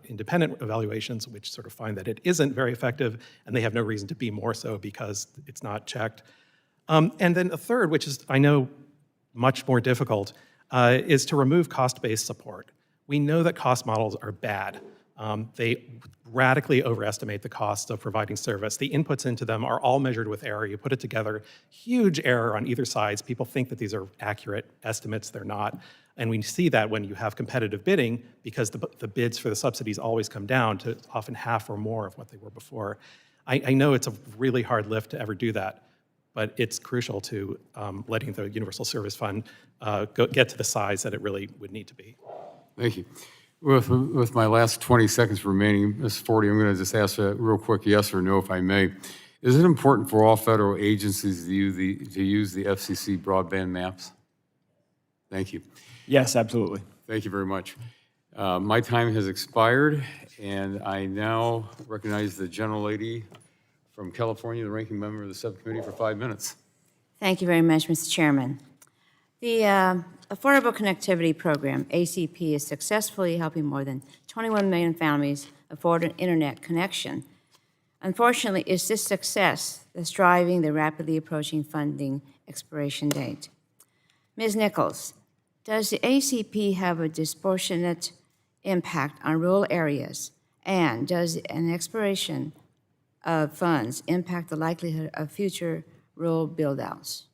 independent evaluations, which sort of find that it isn't very effective, and they have no reason to be more so because it's not checked. And then a third, which is, I know, much more difficult, is to remove cost-based support. We know that cost models are bad. They radically overestimate the costs of providing service. The inputs into them are all measured with error. You put it together, huge error on either sides. People think that these are accurate estimates. They're not. And we see that when you have competitive bidding, because the bids for the subsidies always come down to often half or more of what they were before. I know it's a really hard lift to ever do that, but it's crucial to letting the Universal Service Fund get to the size that it really would need to be. Thank you. With my last 20 seconds remaining, Ms. Forty, I'm going to just ask a real quick yes or no, if I may. Is it important for all federal agencies to use the FCC broadband maps? Thank you. Yes, absolutely. Thank you very much. My time has expired, and I now recognize the gentlelady from California, the ranking member of the subcommittee, for 5 minutes. Thank you very much, Mr. Chairman. The Affordable Connectivity Program, ACP, is successfully helping more than 21 million families afford an internet connection. Unfortunately, it's this success that's driving the rapidly approaching funding expiration date. Ms. Nichols, does the ACP have a disproportionate impact on rural areas? And does an expiration of funds impact the likelihood of future rural build-outs?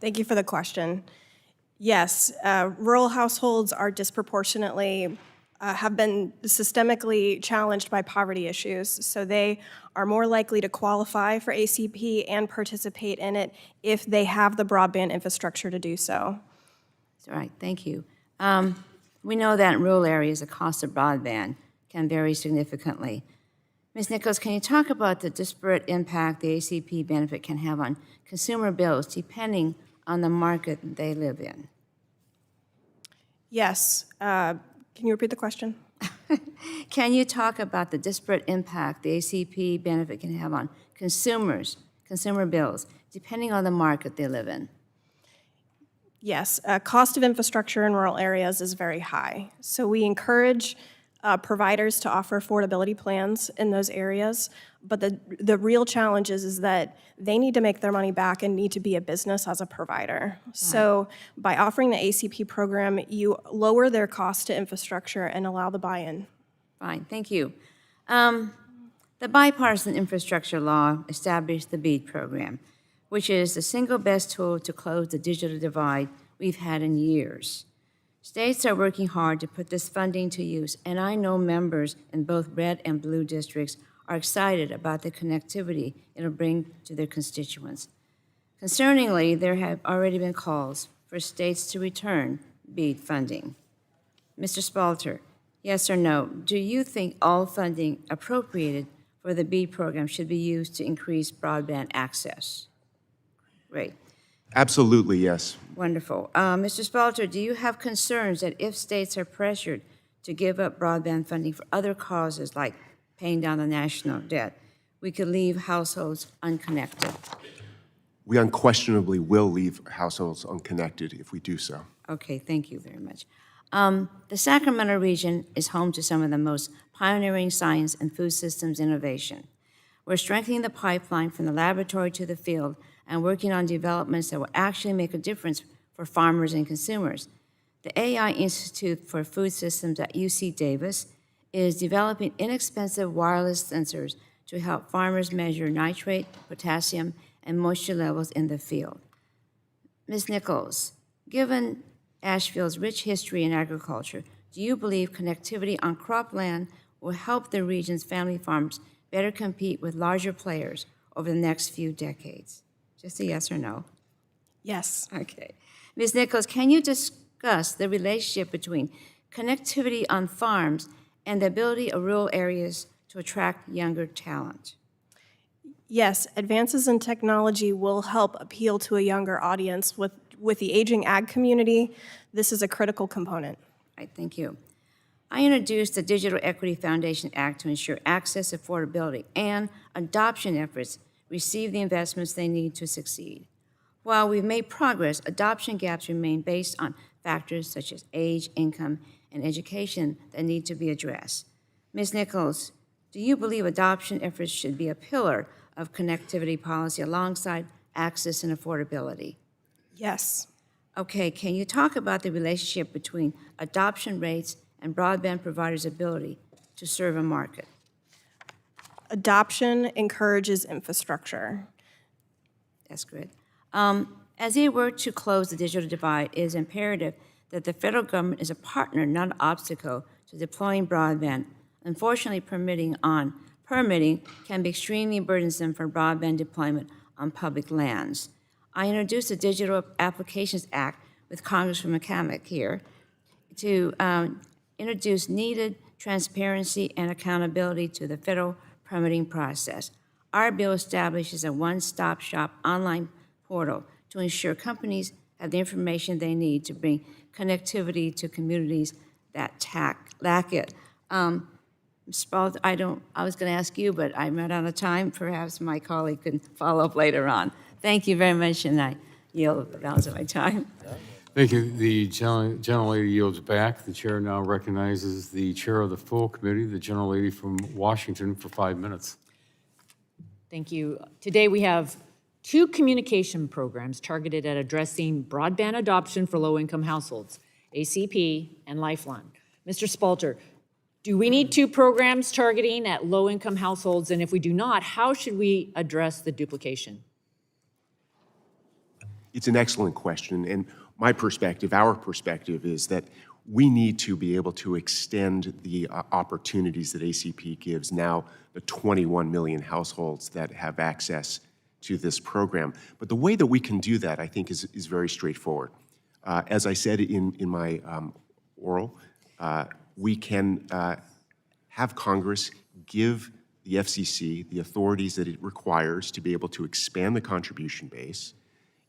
Thank you for the question. Yes, rural households are disproportionately, have been systemically challenged by poverty issues, so they are more likely to qualify for ACP and participate in it if they have the broadband infrastructure to do so. All right, thank you. We know that in rural areas, the cost of broadband can vary significantly. Ms. Nichols, can you talk about the disparate impact the ACP benefit can have on consumer bills depending on the market they live in? Yes. Can you repeat the question? Can you talk about the disparate impact the ACP benefit can have on consumer bills depending on the market they live in? Yes. Cost of infrastructure in rural areas is very high. So we encourage providers to offer affordability plans in those areas, but the real challenge is that they need to make their money back and need to be a business as a provider. So by offering the ACP program, you lower their cost to infrastructure and allow the buy-in. Fine, thank you. The bipartisan infrastructure law established the BEAD program, which is the single best tool to close the digital divide we've had in years. States are working hard to put this funding to use, and I know members in both red and blue districts are excited about the connectivity it'll bring to their constituents. Concerningly, there have already been calls for states to return BEAD funding. Mr. Spalter, yes or no, do you think all funding appropriated for the BEAD program should be used to increase broadband access? Great. Absolutely, yes. Wonderful. Mr. Spalter, do you have concerns that if states are pressured to give up broadband funding for other causes like paying down the national debt, we could leave households unconnected? We unquestionably will leave households unconnected if we do so. Okay, thank you very much. The Sacramento region is home to some of the most pioneering science and food systems innovation. We're strengthening the pipeline from the laboratory to the field and working on developments that will actually make a difference for farmers and consumers. The AI Institute for Food Systems at UC Davis is developing inexpensive wireless sensors to help farmers measure nitrate, potassium, and moisture levels in the field. Ms. Nichols, given Asheville's rich history in agriculture, do you believe connectivity on cropland will help the region's family farms better compete with larger players over the next few decades? Just a yes or no. Yes. Okay. Ms. Nichols, can you discuss the relationship between connectivity on farms and the ability of rural areas to attract younger talent? Yes, advances in technology will help appeal to a younger audience. With the aging ag community, this is a critical component. All right, thank you. I introduced the Digital Equity Foundation Act to ensure access, affordability, and adoption efforts receive the investments they need to succeed. While we've made progress, adoption gaps remain based on factors such as age, income, and education that need to be addressed. Ms. Nichols, do you believe adoption efforts should be a pillar of connectivity policy alongside access and affordability? Yes. Okay, can you talk about the relationship between adoption rates and broadband providers' ability to serve a market? Adoption encourages infrastructure. That's good. As they work to close the digital divide, it is imperative that the federal government is a partner, not an obstacle, to deploying broadband. Unfortunately, permitting can be extremely burdensome for broadband deployment on public lands. I introduced the Digital Applications Act with Congressman McCamick here to introduce needed transparency and accountability to the federal permitting process. Our bill establishes a one-stop shop online portal to ensure companies have the information they need to bring connectivity to communities that lack it. Spalding, I was going to ask you, but I'm out of time. Perhaps my colleague can follow up later on. Thank you very much, and I yield the balance of my time. Thank you. The gentlelady yields back. The chair now recognizes the chair of the full committee, the gentlelady from Washington, for 5 minutes. Thank you. Today we have 2 communication programs targeted at addressing broadband adoption for low-income households, ACP and Lifeline. Mr. Spalter, do we need 2 programs targeting at low-income households? And if we do not, how should we address the duplication? It's an excellent question, and my perspective, our perspective, is that we need to be able to extend the opportunities that ACP gives now the 21 million households that have access to this program. But the way that we can do that, I think, is very straightforward. As I said in my oral, we can have Congress give the FCC the authorities that it requires to be able to expand the contribution base,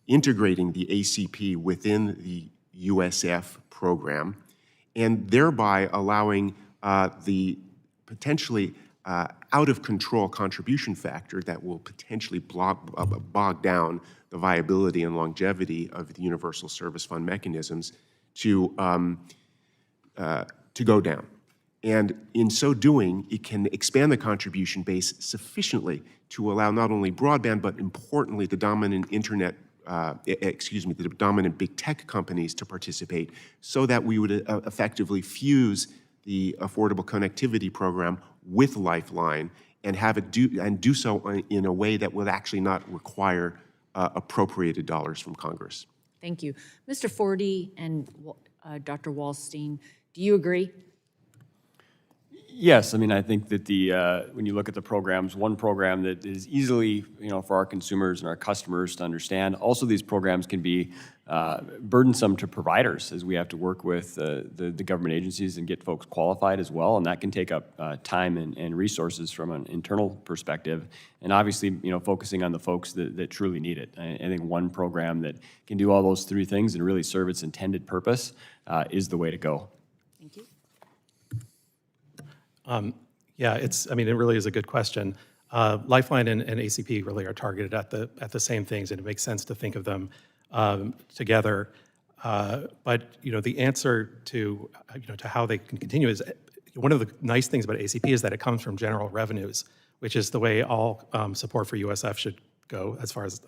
integrating the ACP within the USF program, and thereby allowing the potentially out-of-control contribution factor that will potentially bog down the viability and longevity of the Universal Service Fund mechanisms to go down. And in so doing, it can expand the contribution base sufficiently to allow not only broadband, but importantly, the dominant the dominant big tech companies to participate, so that we would effectively fuse the Affordable Connectivity Program with Lifeline and have it do so in a way that would actually not require appropriated dollars from Congress. Thank you. Mr. Forty and Dr. Wallstein, do you agree? Yes, I mean, I think that when you look at the programs, one program that is easily, for our consumers and our customers to understand. Also, these programs can be burdensome to providers, as we have to work with the government agencies and get folks qualified as well, and that can take up time and resources from an internal perspective. And obviously, focusing on the folks that truly need it. I think one program that can do all those 3 things and really serve its intended purpose is the way to go. Thank you. Yeah, it really is a good question. Lifeline and ACP really are targeted at the same things, and it makes sense to think of them together. But the answer to how they can continue is, one of the nice things about ACP is that it comes from general revenues, which is the way all support for USF should go, as far as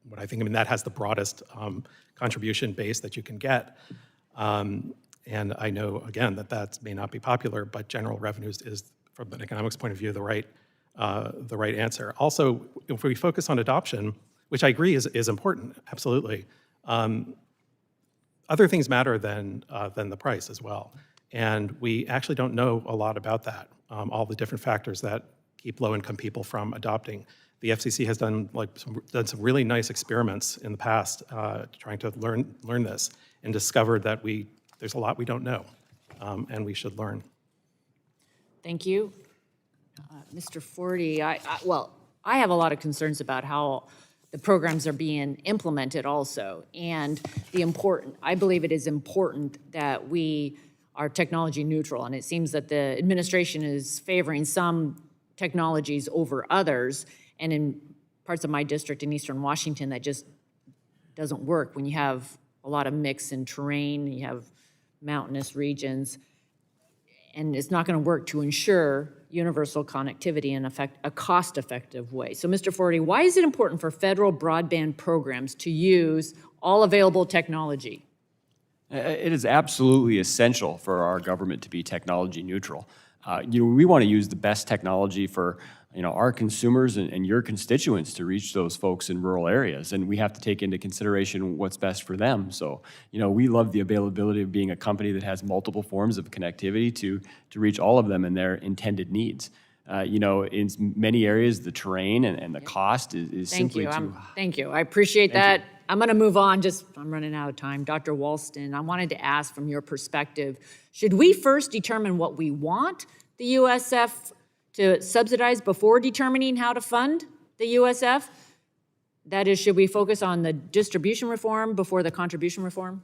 what I think. I mean, that has the broadest contribution base that you can get. And I know, again, that may not be popular, but general revenues is, from an economics point of view, the right answer. Also, if we focus on adoption, which I agree is important, absolutely, other things matter than the price as well. And we actually don't know a lot about that, all the different factors that keep low-income people from adopting. The FCC has done some really nice experiments in the past trying to learn this, and discovered that there's a lot we don't know, and we should learn. Thank you. Mr. Forty, I have a lot of concerns about how the programs are being implemented also. And I believe it is important that we are technology neutral. And it seems that the administration is favoring some technologies over others. And in parts of my district in Eastern Washington, that just doesn't work when you have a lot of mix in terrain, you have mountainous regions. And it's not going to work to ensure universal connectivity in a cost-effective way. So, Mr. Forty, why is it important for federal broadband programs to use all available technology? It is absolutely essential for our government to be technology neutral. We want to use the best technology for our consumers and your constituents to reach those folks in rural areas, and we have to take into consideration what's best for them. So, we love the availability of being a company that has multiple forms of connectivity to reach all of them and their intended needs. In many areas, the terrain and the cost is simply too high. Thank you. I appreciate that. I'm going to move on. I'm running out of time. Dr. Walston, I wanted to ask from your perspective, should we first determine what we want the USF to subsidize before determining how to fund the USF? That is, should we focus on the distribution reform before the contribution reform?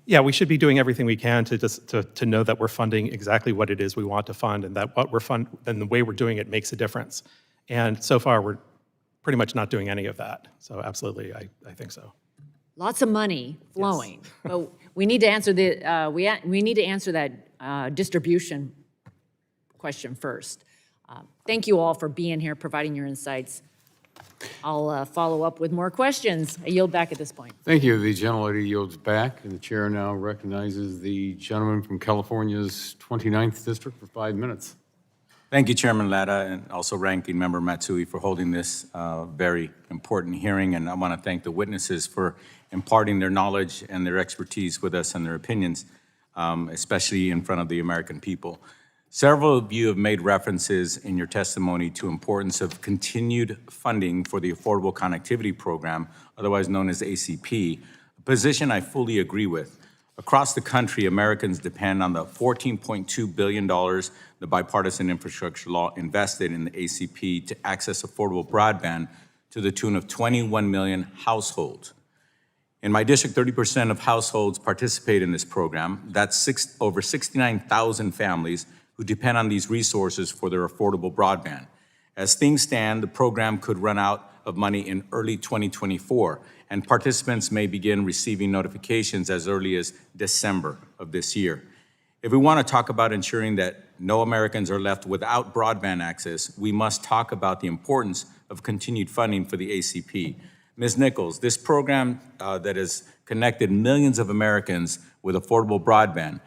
Yeah, we should be doing everything we can to know that we're funding exactly what it is we want to fund, and that and the way we're doing it makes a difference. And so far, we're pretty much not doing any of that. So absolutely, I think so. Lots of money flowing, yes. But we need to answer we need to answer that distribution question first. Thank you all for being here, providing your insights. I'll follow up with more questions. I yield back at this point. Thank you. The gentlelady yields back, and the chair now recognizes the gentleman from California's 29th District for 5 minutes. Thank you, Chairman Latta, and also Ranking Member Matsui for holding this very important hearing. And I want to thank the witnesses for imparting their knowledge and their expertise with us and their opinions, especially in front of the American people. Several of you have made references in your testimony to importance of continued funding for the Affordable Connectivity Program, otherwise known as ACP, a position I fully agree with. Across the country, Americans depend on the $14.2 billion the bipartisan infrastructure law invested in the ACP to access affordable broadband to the tune of 21 million households. In my district, 30% of households participate in this program. That's over 69,000 families who depend on these resources for their affordable broadband. As things stand, the program could run out of money in early 2024, and participants may begin receiving notifications as early as December of this year. If we want to talk about ensuring that no Americans are left without broadband access, we must talk about the importance of continued funding for the ACP. Ms. Nichols, this program that has connected millions of Americans with affordable broadband,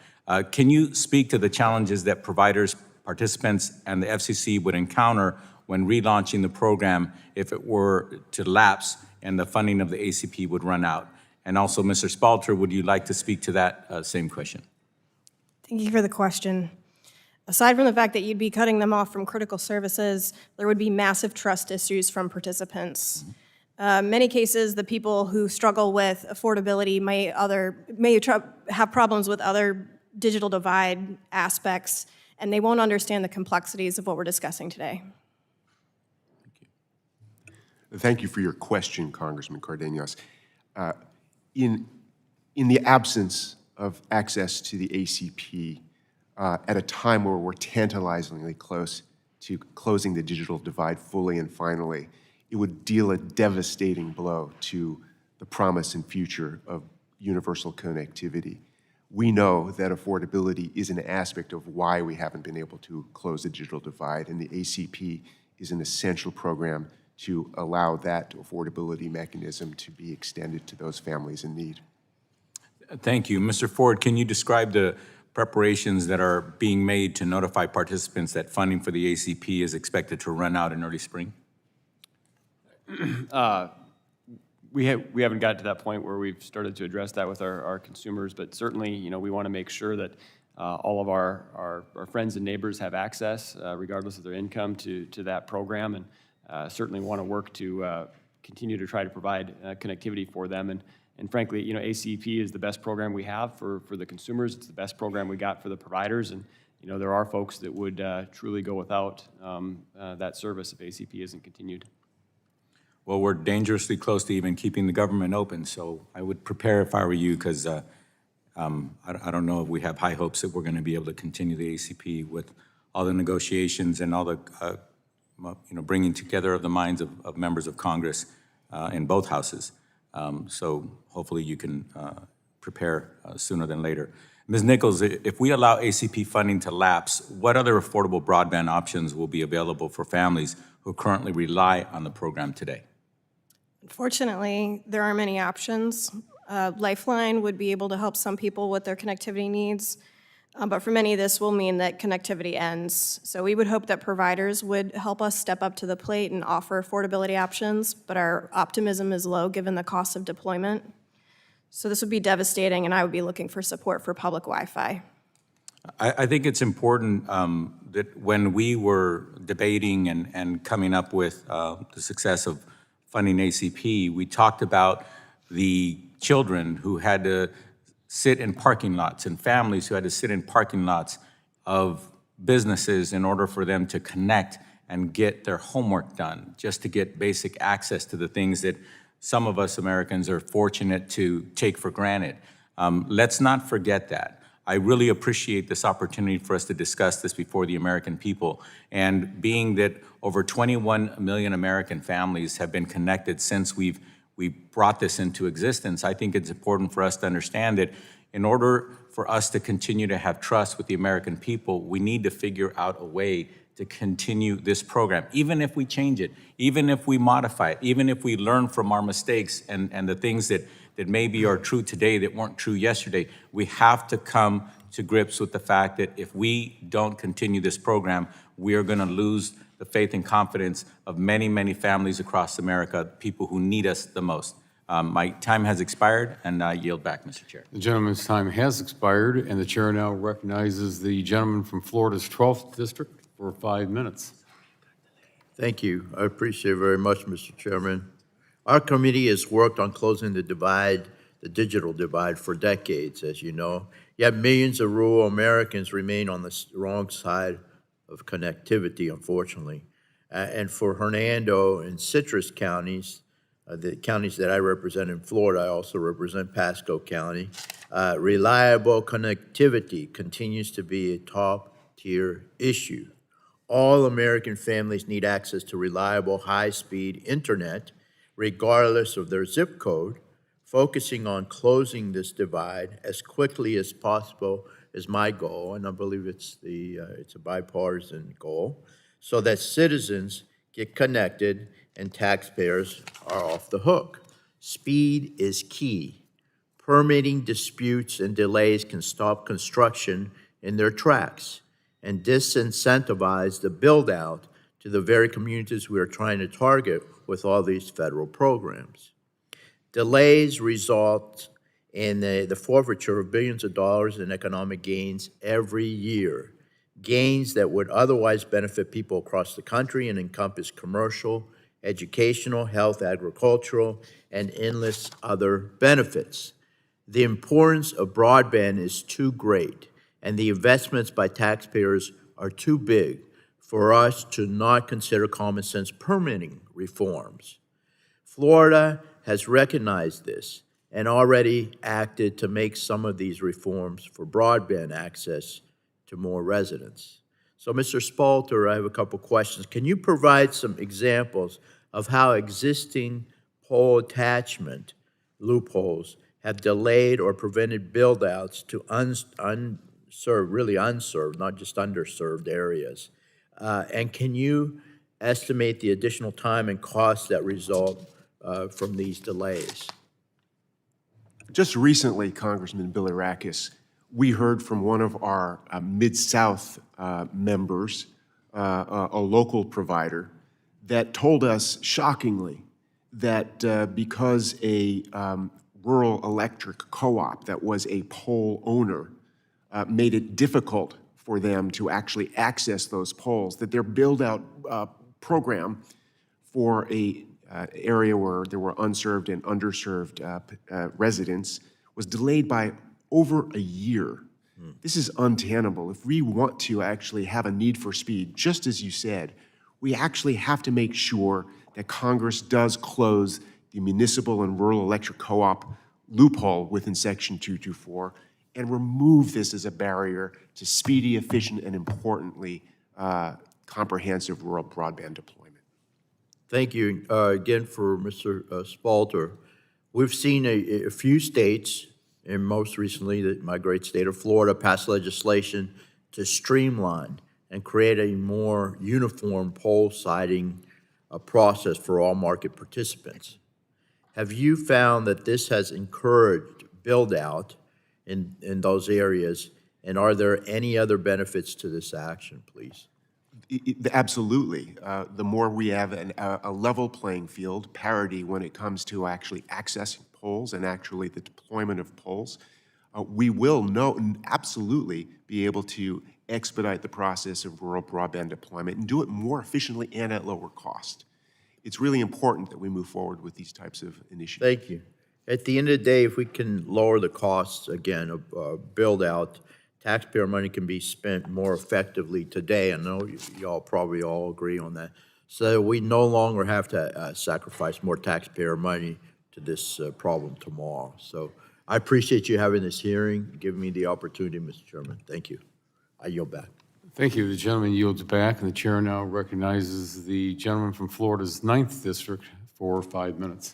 can you speak to the challenges that providers, participants, and the FCC would encounter when relaunching the program if it were to lapse and the funding of the ACP would run out? And also, Mr. Spalter, would you like to speak to that same question? Thank you for the question. Aside from the fact that you'd be cutting them off from critical services, there would be massive trust issues from participants. Many cases, the people who struggle with affordability may have problems with other digital divide aspects, and they won't understand the complexities of what we're discussing today. Thank you for your question, Congressman Cardenas. In the absence of access to the ACP, at a time where we're tantalizingly close to closing the digital divide fully and finally, it would deal a devastating blow to the promise and future of universal connectivity. We know that affordability is an aspect of why we haven't been able to close the digital divide, and the ACP is an essential program to allow that affordability mechanism to be extended to those families in need. Thank you. Mr. Ford, can you describe the preparations that are being made to notify participants that funding for the ACP is expected to run out in early spring? We haven't gotten to that point where we've started to address that with our consumers, but certainly, we want to make sure that all of our friends and neighbors have access, regardless of their income, to that program, and certainly want to work to continue to try to provide connectivity for them. And frankly, ACP is the best program we have for the consumers. It's the best program we got for the providers, and there are folks that would truly go without that service if ACP isn't continued. Well, we're dangerously close to even keeping the government open, so I would prepare if I were you, because I don't know if we have high hopes that we're going to be able to continue the ACP with all the negotiations and all the, bringing together of the minds of members of Congress in both houses. So hopefully you can prepare sooner than later. Ms. Nichols, if we allow ACP funding to lapse, what other affordable broadband options will be available for families who currently rely on the program today? Unfortunately, there are many options. Lifeline would be able to help some people with their connectivity needs, but for many, this will mean that connectivity ends. So we would hope that providers would help us step up to the plate and offer affordability options, but our optimism is low given the cost of deployment. So this would be devastating, and I would be looking for support for public Wi-Fi. I think it's important that when we were debating and coming up with the success of funding ACP, we talked about the children who had to sit in parking lots and families who had to sit in parking lots of businesses in order for them to connect and get their homework done, just to get basic access to the things that some of us Americans are fortunate to take for granted. Let's not forget that. I really appreciate this opportunity for us to discuss this before the American people. And being that over 21 million American families have been connected since we brought this into existence, I think it's important for us to understand that in order for us to continue to have trust with the American people, we need to figure out a way to continue this program, even if we change it, even if we modify it, even if we learn from our mistakes and the things that maybe are true today that weren't true yesterday. We have to come to grips with the fact that if we don't continue this program, we are going to lose the faith and confidence of many, many families across America, people who need us the most. My time has expired, and I yield back, Mr. Chair. The gentleman's time has expired, and the chair now recognizes the gentleman from Florida's 12th District for 5 minutes. Thank you. I appreciate it very much, Mr. Chairman. Our committee has worked on closing the divide, the digital divide, for decades, as you know. Yet millions of rural Americans remain on the wrong side of connectivity, unfortunately. And for Hernando and Citrus counties, the counties that I represent in Florida, I also represent Pasco County, reliable connectivity continues to be a top-tier issue. All American families need access to reliable, high-speed internet, regardless of their zip code. Focusing on closing this divide as quickly as possible is my goal, and I believe it's a bipartisan goal, so that citizens get connected and taxpayers are off the hook. Speed is key. Permitting disputes and delays can stop construction in their tracks and disincentivize the build-out to the very communities we are trying to target with all these federal programs. Delays result in the forfeiture of billions of dollars in economic gains every year, gains that would otherwise benefit people across the country and encompass commercial, educational, health, agricultural, and endless other benefits. The importance of broadband is too great, and the investments by taxpayers are too big for us to not consider common sense permitting reforms. Florida has recognized this and already acted to make some of these reforms for broadband access to more residents. So, Mr. Spalter, I have a couple questions. Can you provide some examples of how existing pole attachment loopholes have delayed or prevented build-outs to really unserved, not just underserved areas? And can you estimate the additional time and costs that result from these delays? Just recently, Congressman Bilirakis, we heard from one of our Mid-South members, a local provider, that told us shockingly that because a rural electric co-op that was a pole owner made it difficult for them to actually access those poles, that their build-out program for a area where there were unserved and underserved residents was delayed by over a year. This is untenable. If we want to actually have a need for speed, just as you said, we actually have to make sure that Congress does close the municipal and rural electric co-op loophole within Section 224 and remove this as a barrier to speedy, efficient, and importantly, comprehensive rural broadband deployment. Thank you again for Mr. Spalter. We've seen a few states, and most recently my great state of Florida, pass legislation to streamline and create a more uniform pole siting process for all market participants. Have you found that this has encouraged build-out in those areas, and are there any other benefits to this action, please? Absolutely. The more we have a level playing field, parity when it comes to actually accessing poles and actually the deployment of poles, we will absolutely be able to expedite the process of rural broadband deployment and do it more efficiently and at lower cost. It's really important that we move forward with these types of initiatives. Thank you. At the end of the day, if we can lower the costs, again, of build-out, taxpayer money can be spent more effectively today. I know y'all probably all agree on that. So we no longer have to sacrifice more taxpayer money to this problem tomorrow. So I appreciate you having this hearing, giving me the opportunity, Mr. Chairman. Thank you. I yield back. Thank you. The gentleman yields back, and the chair now recognizes the gentleman from Florida's 9th District for 5 minutes.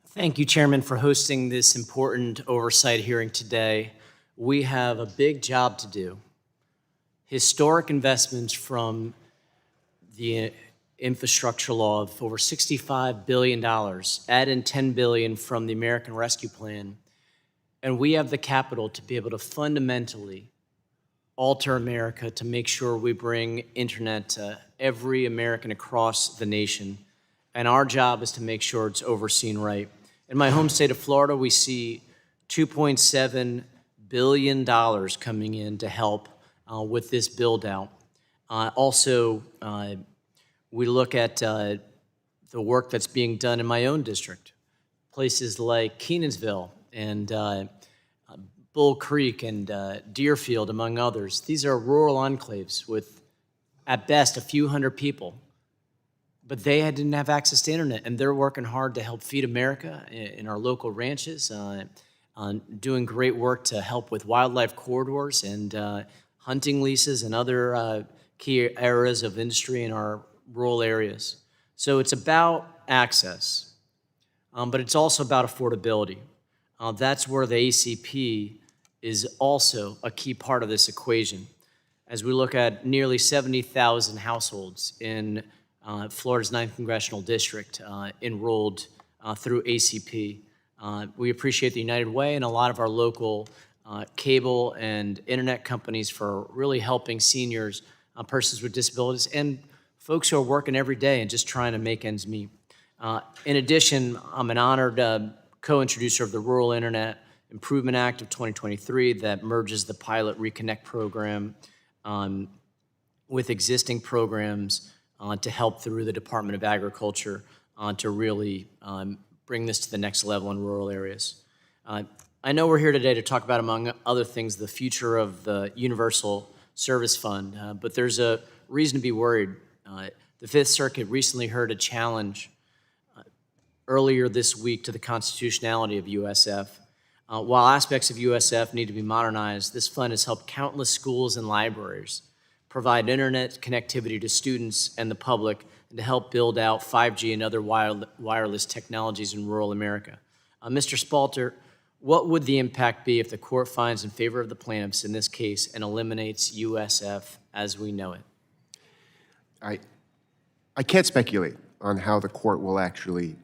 Thank you, Chairman, for hosting this important oversight hearing today. We have a big job to do. Historic investments from the infrastructure law of over $65 billion, add in $10 billion from the American Rescue Plan, and we have the capital to be able to fundamentally alter America to make sure we bring internet to every American across the nation. And our job is to make sure it's overseen right. In my home state of Florida, we see $2.7 billion coming in to help with this build out. Also, we look at the work that's being done in my own district, places like Kenansville and Bull Creek and Deerfield, among others. These are rural enclaves with, at best, a few hundred people. But they didn't have access to internet, and they're working hard to help feed America in our local ranches, doing great work to help with wildlife corridors and hunting leases and other key areas of industry in our rural areas. So it's about access, but it's also about affordability. That's where the ACP is also a key part of this equation. As we look at nearly 70,000 households in Florida's 9th Congressional District enrolled through ACP. We appreciate the United Way and a lot of our local cable and internet companies for really helping seniors, persons with disabilities, and folks who are working every day and just trying to make ends meet. In addition, I'm an honored co-introducer of the Rural Internet Improvement Act of 2023 that merges the Pilot Reconnect program with existing programs to help through the Department of Agriculture to really bring this to the next level in rural areas. I know we're here today to talk about, among other things, the future of the Universal Service Fund, but there's a reason to be worried. The Fifth Circuit recently heard a challenge earlier this week to the constitutionality of USF. While aspects of USF need to be modernized, this fund has helped countless schools and libraries provide internet connectivity to students and the public, and to help build out 5G and other wireless technologies in rural America. Mr. Spalter, what would the impact be if the court finds in favor of the plaintiffs in this case and eliminates USF as we know it? I can't speculate on how the court will actually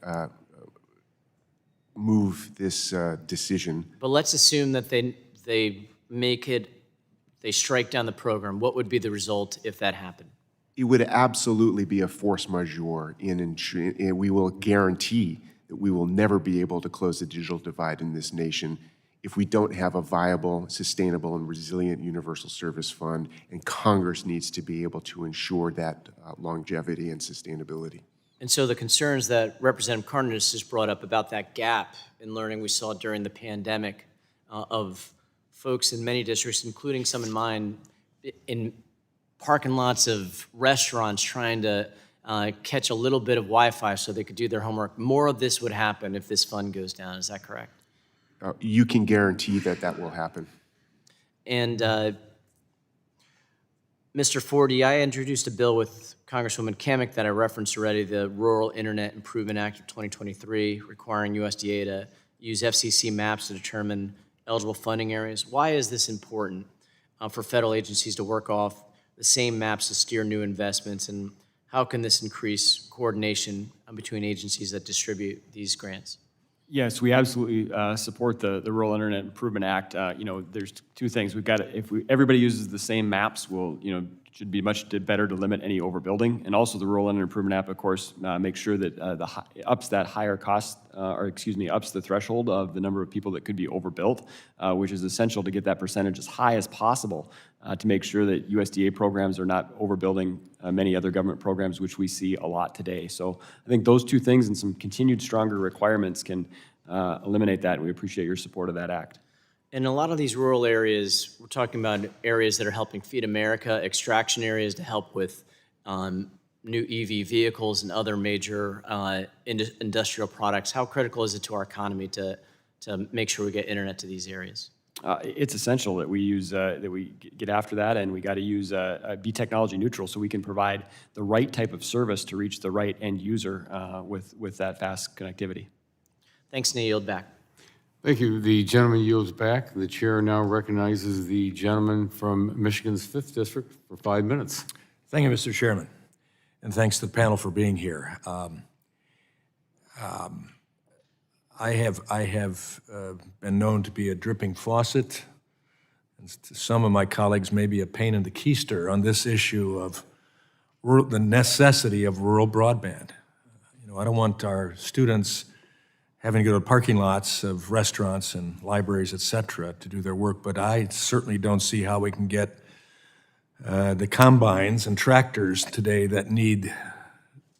move this decision. But let's assume that they make it, they strike down the program. What would be the result if that happened? It would absolutely be a force majeure and we will guarantee that we will never be able to close the digital divide in this nation if we don't have a viable, sustainable, and resilient universal service fund, and Congress needs to be able to ensure that longevity and sustainability. And so the concerns that Representative Cardenas has brought up about that gap in learning we saw during the pandemic of folks in many districts, including some in mine, in parking lots of restaurants trying to catch a little bit of Wi-Fi so they could do their homework. More of this would happen if this fund goes down. Is that correct? You can guarantee that that will happen. And Mr. Forty, I introduced a bill with Congresswoman Kamick that I referenced already, the Rural Internet Improvement Act of 2023, requiring USDA to use FCC maps to determine eligible funding areas. Why is this important for federal agencies to work off the same maps to steer new investments, and how can this increase coordination between agencies that distribute these grants? Yes, we absolutely support the Rural Internet Improvement Act. There's two things. We've got if everybody uses the same maps, should be much better to limit any overbuilding. And also the Rural Internet Improvement Act, of course, makes sure that ups that higher cost, ups the threshold of the number of people that could be overbuilt, which is essential to get that percentage as high as possible to make sure that USDA programs are not overbuilding many other government programs, which we see a lot today. So I think those two things and some continued stronger requirements can eliminate that, and we appreciate your support of that act. In a lot of these rural areas, we're talking about areas that are helping feed America, extraction areas to help with new EV vehicles and other major industrial products. How critical is it to our economy to make sure we get internet to these areas? It's essential that we use that we get after that, and we got to use be technology neutral so we can provide the right type of service to reach the right end user with that fast connectivity. Thanks, and I yield back. Thank you. The gentleman yields back. The chair now recognizes the gentleman from Michigan's 5th District for 5 minutes. Thank you, Mr. Chairman, and thanks to the panel for being here. I have been known to be a dripping faucet, and to some of my colleagues maybe a pain in the keister on this issue of the necessity of rural broadband. I don't want our students having to go to parking lots of restaurants and libraries, et cetera, to do their work, but I certainly don't see how we can get the combines and tractors today that need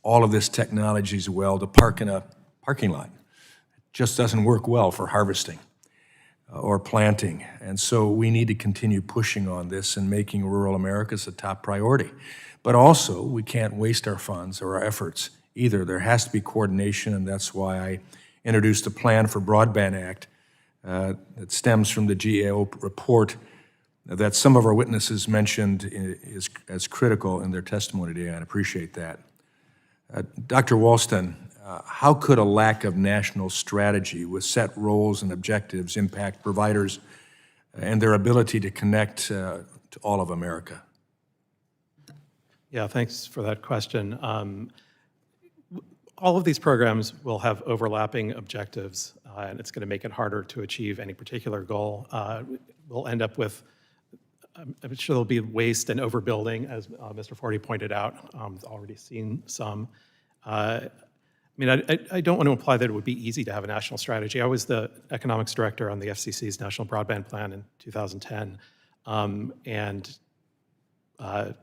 all of this technology as well to park in a parking lot. It just doesn't work well for harvesting or planting, and so we need to continue pushing on this and making rural America a top priority. But also, we can't waste our funds or our efforts either. There has to be coordination, and that's why I introduced a plan for Broadband Act that stems from the GAO report that some of our witnesses mentioned as critical in their testimony today. I appreciate that. Dr. Walston, how could a lack of national strategy with set roles and objectives impact providers and their ability to connect to all of America? Yeah, thanks for that question. All of these programs will have overlapping objectives, and it's going to make it harder to achieve any particular goal. We'll end up with, I'm sure there'll be waste and overbuilding, as Mr. Forty pointed out. Already seen some. I don't want to imply that it would be easy to have a national strategy. I was the economics director on the FCC's National Broadband Plan in 2010,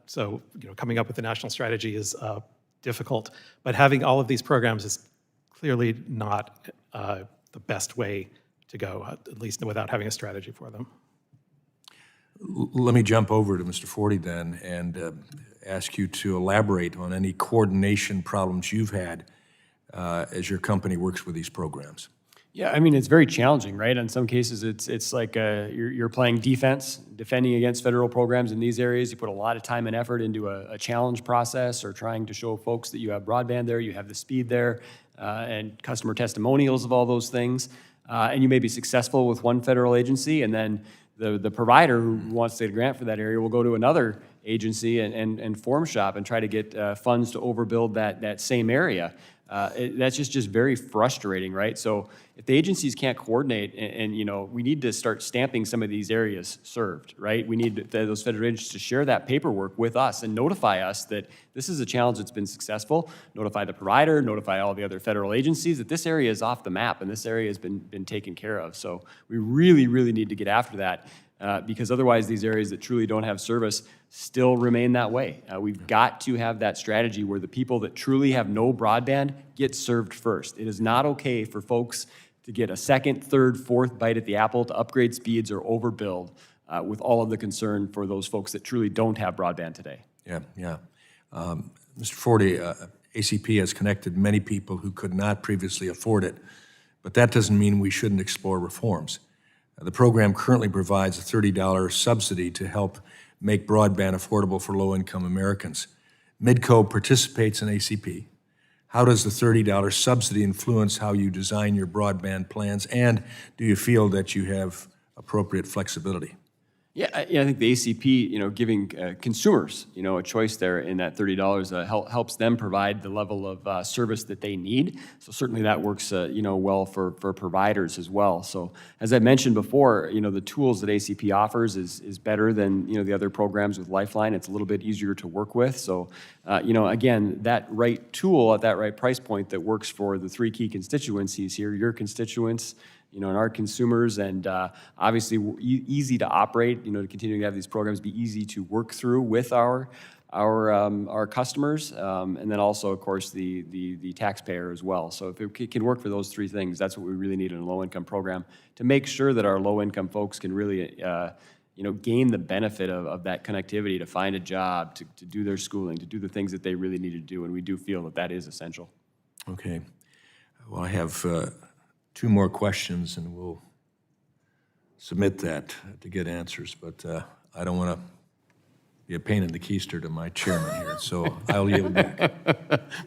so coming up with a national strategy is difficult, but having all of these programs is clearly not the best way to go, at least without having a strategy for them. Let me jump over to Mr. Forty then and ask you to elaborate on any coordination problems you've had as your company works with these programs. Yeah, it's very challenging, right? In some cases, it's like you're playing defense, defending against federal programs in these areas. You put a lot of time and effort into a challenge process or trying to show folks that you have broadband there, you have the speed there, and customer testimonials of all those things. And you may be successful with one federal agency, and then the provider who wants to get a grant for that area will go to another agency and form shop and try to get funds to overbuild that same area. That's just very frustrating, right? So if the agencies can't coordinate, and we need to start stamping some of these areas served, right? We need those federal agencies to share that paperwork with us and notify us that this is a challenge that's been successful, notify the provider, notify all the other federal agencies that this area is off the map and this area has been taken care of. So we really, really need to get after that. Because otherwise these areas that truly don't have service still remain that way. We've got to have that strategy where the people that truly have no broadband get served first. It is not okay for folks to get a second, third, fourth bite at the apple, to upgrade speeds or overbuild, with all of the concern for those folks that truly don't have broadband today. Yeah. Mr. Forty, ACP has connected many people who could not previously afford it, but that doesn't mean we shouldn't explore reforms. The program currently provides a $30 subsidy to help make broadband affordable for low-income Americans. Midco participates in ACP. How does the $30 subsidy influence how you design your broadband plans, and do you feel that you have appropriate flexibility? Yeah, I think the ACP, giving consumers, a choice there in that $30 helps them provide the level of service that they need. So certainly that works, well for providers as well. So as I mentioned before, the tools that ACP offers is better than, the other programs with Lifeline. It's a little bit easier to work with. So, again, that right tool at that right price point that works for the three key constituencies here, your constituents, and our consumers, and obviously easy to operate, to continue to have these programs be easy to work through with our customers, and then also, of course, the taxpayer as well. So if it can work for those three things, that's what we really need in a low-income program to make sure that our low-income folks can really, gain the benefit of that connectivity to find a job, to do their schooling, to do the things that they really need to do, and we do feel that that is essential. Okay. Well, I have two more questions, and we'll submit that to get answers, but I don't want to be a pain in the keister to my chairman here, so I'll yield back.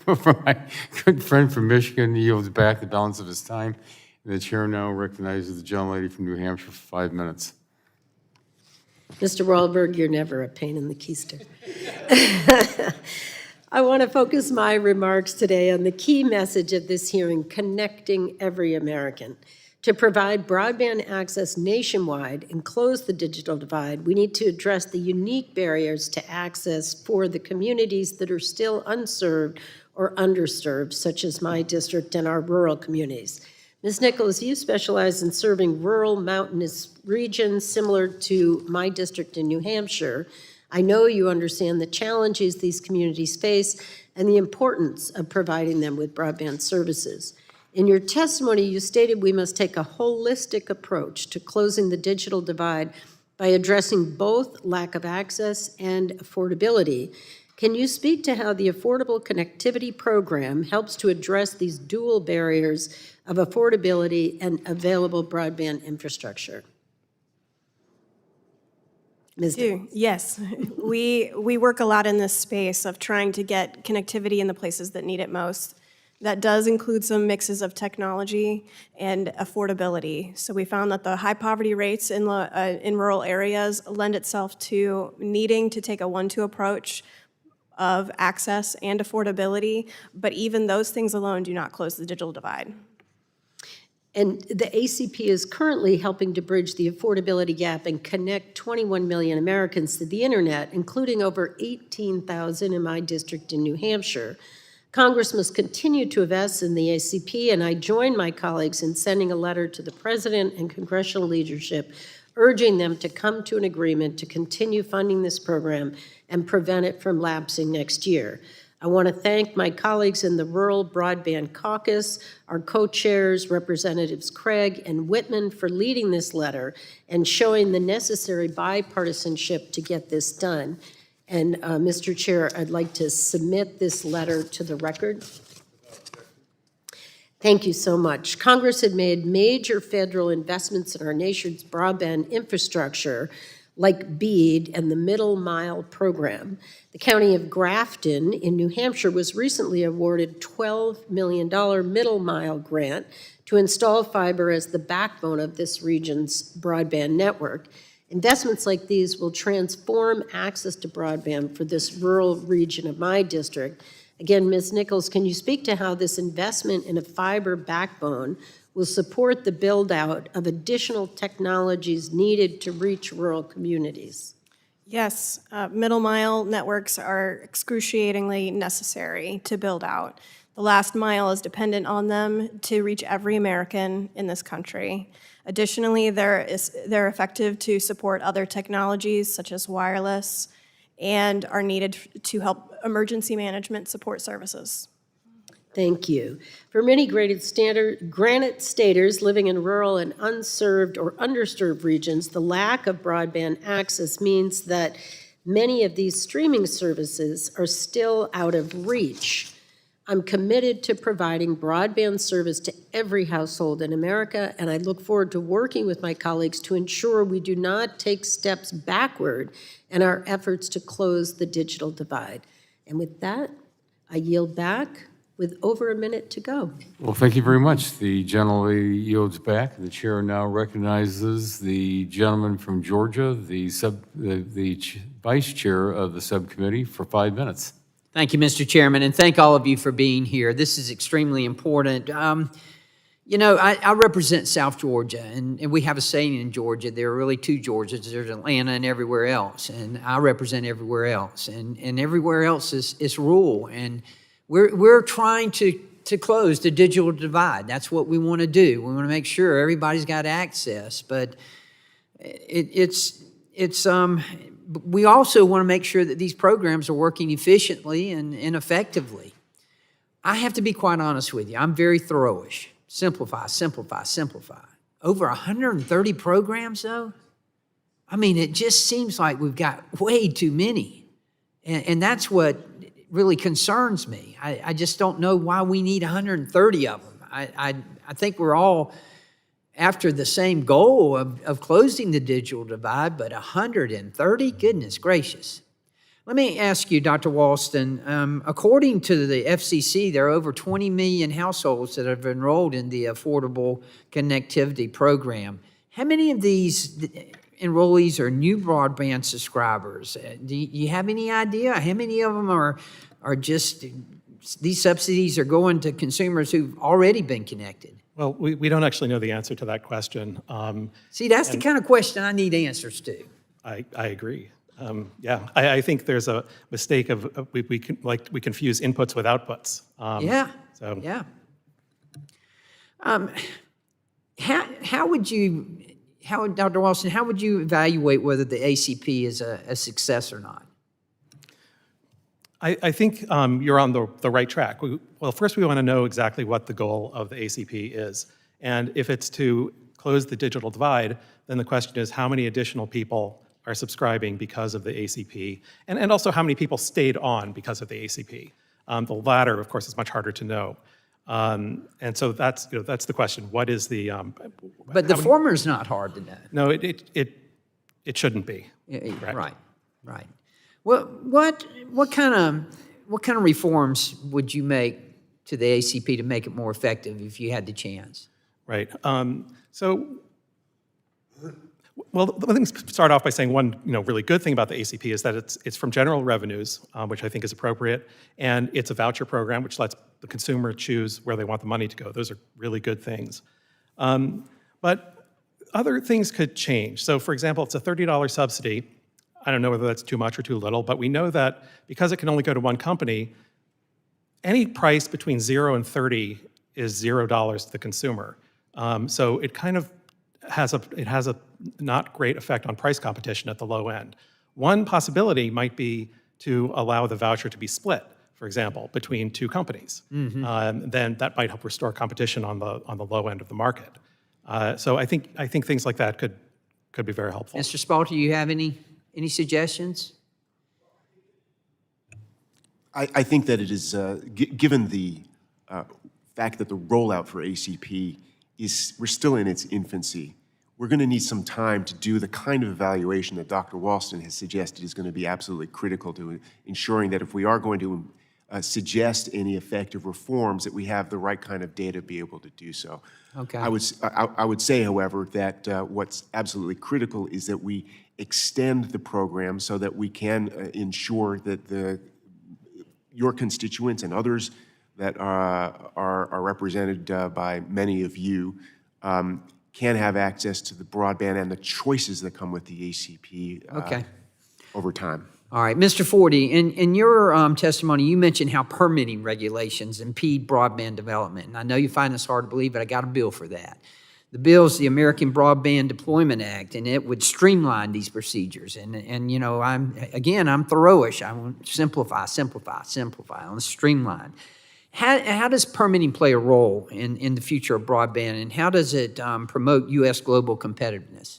For my good friend from Michigan, he yields back the balance of his time. And the chair now recognizes the gentlelady from New Hampshire for 5 minutes. Mr. Wahlberg, you're never a pain in the keister. I want to focus my remarks today on the key message of this hearing, connecting every American. To provide broadband access nationwide and close the digital divide, we need to address the unique barriers to access for the communities that are still unserved or underserved, such as my district and our rural communities. Ms. Nichols, you specialize in serving rural mountainous regions similar to my district in New Hampshire. I know you understand the challenges these communities face and the importance of providing them with broadband services. In your testimony, you stated we must take a holistic approach to closing the digital divide by addressing both lack of access and affordability. Can you speak to how the Affordable Connectivity Program helps to address these dual barriers of affordability and available broadband infrastructure? Ms. Nichols. Yes, we work a lot in this space of trying to get connectivity in the places that need it most. That does include some mixes of technology and affordability. So we found that the high poverty rates in rural areas lend itself to needing to take a 1-2 approach of access and affordability, but even those things alone do not close the digital divide. And the ACP is currently helping to bridge the affordability gap and connect 21 million Americans to the internet, including over 18,000 in my district in New Hampshire. Congress must continue to invest in the ACP, and I join my colleagues in sending a letter to the President and congressional leadership urging them to come to an agreement to continue funding this program and prevent it from lapsing next year. I want to thank my colleagues in the Rural Broadband Caucus, our co-chairs, Representatives Craig and Whitman, for leading this letter and showing the necessary bipartisanship to get this done. And Mr. Chair, I'd like to submit this letter to the record. Thank you so much. Congress had made major federal investments in our nation's broadband infrastructure, like BEAD and the Middle Mile program. The County of Grafton in New Hampshire was recently awarded $12 million Middle Mile grant to install fiber as the backbone of this region's broadband network. Investments like these will transform access to broadband for this rural region of my district. Again, Ms. Nichols, can you speak to how this investment in a fiber backbone will support the build-out of additional technologies needed to reach rural communities? Yes, middle mile networks are excruciatingly necessary to build out. The last mile is dependent on them to reach every American in this country. Additionally, they're effective to support other technologies such as wireless and are needed to help emergency management support services. Thank you. For many granite staters living in rural and unserved or underserved regions, the lack of broadband access means that many of these streaming services are still out of reach. I'm committed to providing broadband service to every household in America, and I look forward to working with my colleagues to ensure we do not take steps backward in our efforts to close the digital divide. And with that, I yield back with over a minute to go. Well, thank you very much. The gentleman yields back. The chair now recognizes the gentleman from Georgia, the vice chair of the subcommittee, for 5 minutes. Thank you, Mr. Chairman, and thank all of you for being here. This is extremely important. You know, I represent South Georgia, and we have a saying in Georgia, there are really two Georgias. There's Atlanta and everywhere else, and I represent everywhere else, and everywhere else is rural, and we're trying to close the digital divide. That's what we want to do. We want to make sure everybody's got access, but we also want to make sure that these programs are working efficiently and effectively. I have to be quite honest with you. I'm very thoroughish. Simplify, simplify, simplify. Over 130 programs, though? I mean, it just seems like we've got way too many. And that's what really concerns me. I just don't know why we need 130 of them. I think we're all after the same goal of closing the digital divide, but 130? Goodness gracious. Let me ask you, Dr. Walston, according to the FCC, there are over 20 million households that have enrolled in the Affordable Connectivity Program. How many of these enrollees are new broadband subscribers? Do you have any idea? How many of them are just, these subsidies are going to consumers who've already been connected? Well, we don't actually know the answer to that question. See, that's the kind of question I need answers to. I agree. Yeah, I think there's a mistake of we confuse inputs with outputs. Yeah. So. Yeah. How would Dr. Walston, how would you evaluate whether the ACP is a success or not? I think you're on the right track. Well, first we want to know exactly what the goal of the ACP is. And if it's to close the digital divide, then the question is how many additional people are subscribing because of the ACP, and also how many people stayed on because of the ACP. The latter, of course, is much harder to know. And so that's the question. What is the... but the former is not hard to know. No, it shouldn't be. Right. Well, what kind of reforms would you make to the ACP to make it more effective if you had the chance? Right. Well, let me start off by saying one really good thing about the ACP is that it's from general revenues, which I think is appropriate, and it's a voucher program which lets the consumer choose where they want the money to go. Those are really good things. But other things could change. So for example, it's a $30 subsidy. I don't know whether that's too much or too little, but we know that because it can only go to one company, any price between 0 and 30 is $0 to the consumer. So it kind of has a not great effect on price competition at the low end. One possibility might be to allow the voucher to be split, for example, between two companies. Mm-hmm. Then that might help restore competition on the low end of the market. So I think things like that could be very helpful. Mr. Spalter, you have any suggestions? I think that it is, given the fact that the rollout for ACP we're still in its infancy, we're going to need some time to do the kind of evaluation that Dr. Walston has suggested is going to be absolutely critical to ensuring that if we are going to suggest any effective reforms, that we have the right kind of data to be able to do so. Okay. I would say, however, that what's absolutely critical is that we extend the program so that we can ensure that your constituents and others that are represented by many of you can have access to the broadband and the choices that come with the ACP over time. All right, Mr. Forty, in your testimony, you mentioned how permitting regulations impede broadband development. And I know you find this hard to believe, but I got a bill for that. The bill is the American Broadband Deployment Act, and it would streamline these procedures. And you know, I'm thoroughish. I want to simplify. I want to streamline. How does permitting play a role in the future of broadband, and how does it promote U.S. global competitiveness?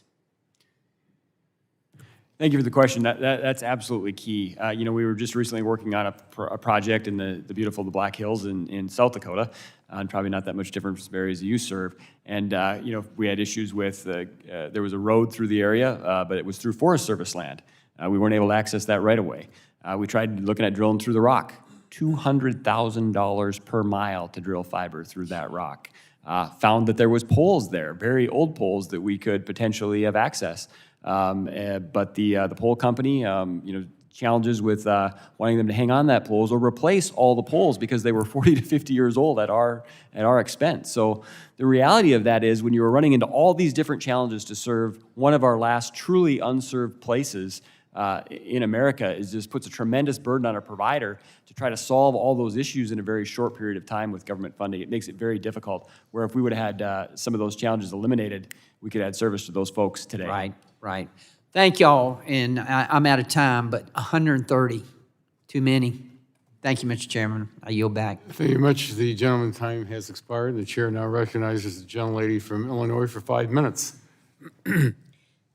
Thank you for the question. That's absolutely key. We were just recently working on a project in the beautiful the Black Hills in South Dakota, and probably not that much different from the areas you serve. And we had issues with there was a road through the area, but it was through Forest Service land. We weren't able to access that right away. We tried looking at drilling through the rock. $200,000 per mile to drill fiber through that rock. Found that there was poles there, very old poles that we could potentially have access. But the pole company, challenges with wanting them to hang on that poles or replace all the poles because they were 40 to 50 years old at our expense. So the reality of that is when you were running into all these different challenges to serve one of our last truly unserved places in America, is just puts a tremendous burden on a provider to try to solve all those issues in a very short period of time with government funding. It makes it very difficult, where if we would have had some of those challenges eliminated, we could add service to those folks today. Right. Thank y'all, and I'm out of time, but 130, too many. Thank you, Mr. Chairman. I yield back. Thank you much. The gentleman's time has expired. The chair now recognizes the gentlelady from Illinois for 5 minutes.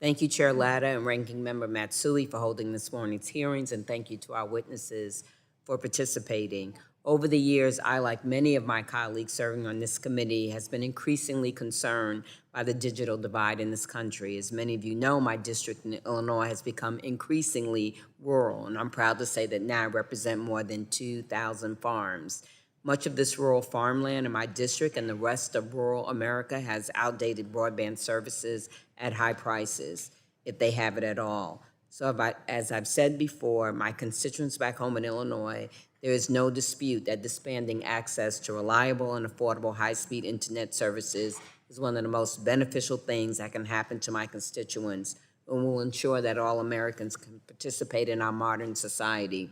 Thank you, Chair Latta and Ranking Member Matsui for holding this morning's hearings, and thank you to our witnesses for participating. Over the years, I, like many of my colleagues serving on this committee, has been increasingly concerned by the digital divide in this country. As many of you know, my district in Illinois has become increasingly rural, and I'm proud to say that now I represent more than 2,000 farms. Much of this rural farmland in my district and the rest of rural America has outdated broadband services at high prices, if they have it at all. So as I've said before, my constituents back home in Illinois, there is no dispute that expanding access to reliable and affordable high-speed internet services is one of the most beneficial things that can happen to my constituents and will ensure that all Americans can participate in our modern society.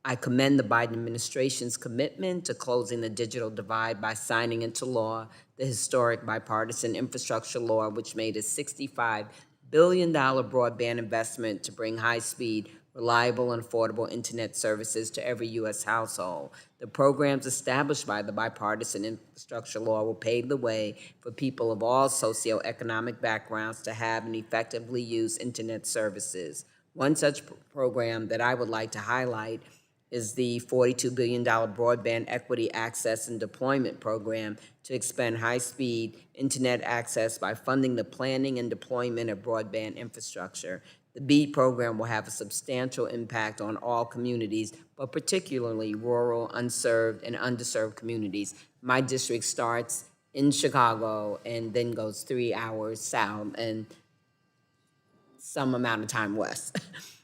I commend the Biden administration's commitment to closing the digital divide by signing into law the historic bipartisan infrastructure law, which made a $65 billion broadband investment to bring high-speed, reliable, and affordable internet services to every U.S. household. The programs established by the bipartisan infrastructure law will pave the way for people of all socioeconomic backgrounds to have and effectively use internet services. One such program that I would like to highlight is the $42 billion Broadband Equity Access and Deployment Program to expand high-speed internet access by funding the planning and deployment of broadband infrastructure. The BEAD program will have a substantial impact on all communities, but particularly rural, unserved, and underserved communities. My district starts in Chicago and then goes 3 hours south and some amount of time west.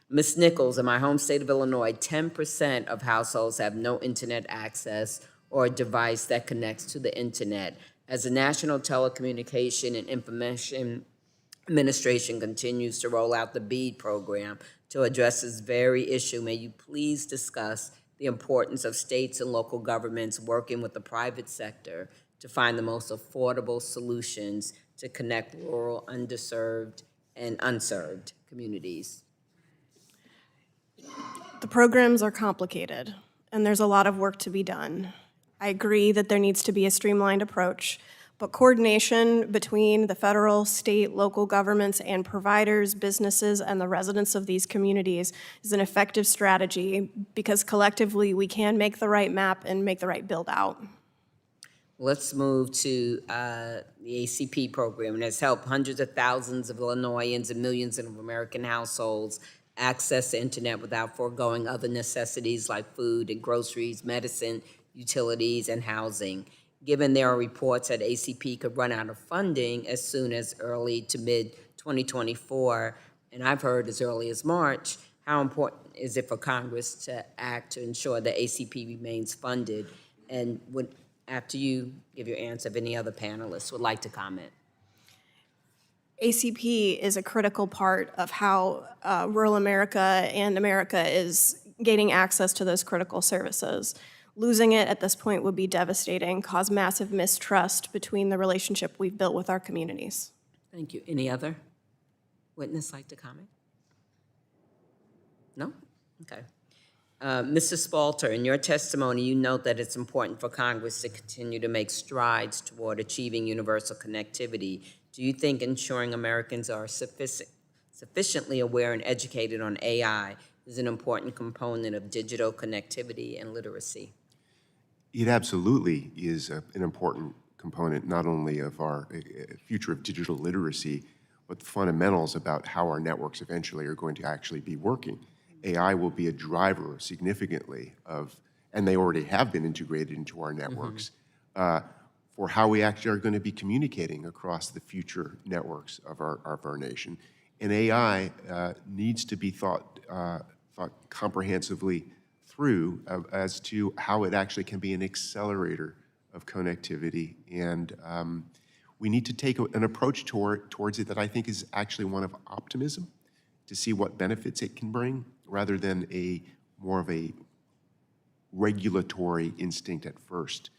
Ms. Nichols, in my home state of Illinois, 10% of households have no internet access or a device that connects to the internet. As the National Telecommunication and Information Administration continues to roll out the BEAD program to address this very issue, may you please discuss the importance of states and local governments working with the private sector to find the most affordable solutions to connect rural, underserved, and unserved communities. The programs are complicated, and there's a lot of work to be done. I agree that there needs to be a streamlined approach, but coordination between the federal, state, local governments, and providers, businesses, and the residents of these communities is an effective strategy because collectively we can make the right map and make the right build out. Let's move to the ACP program. It has helped hundreds of thousands of Illinoisans and millions of American households access the internet without foregoing other necessities like food and groceries, medicine, utilities, and housing. Given there are reports that ACP could run out of funding as soon as early to mid-2024, and I've heard as early as March, how important is it for Congress to act to ensure that ACP remains funded? And after you give your answer, if any other panelists would like to comment. ACP is a critical part of how rural America and America is gaining access to those critical services. Losing it at this point would be devastating, cause massive mistrust between the relationship we've built with our communities. Thank you. Any other witness like to comment? No? Okay. Mr. Spalter, in your testimony, you note that it's important for Congress to continue to make strides toward achieving universal connectivity. Do you think ensuring Americans are sufficiently aware and educated on AI is an important component of digital connectivity and literacy? It absolutely is an important component, not only of our future of digital literacy, but the fundamentals about how our networks eventually are going to actually be working. AI will be a driver significantly of, and they already have been integrated into our networks, for how we actually are going to be communicating across the future networks of our nation. And AI needs to be thought comprehensively through as to how it actually can be an accelerator of connectivity. And we need to take an approach towards it that I think is actually one of optimism, to see what benefits it can bring, rather than more of a regulatory instinct at first.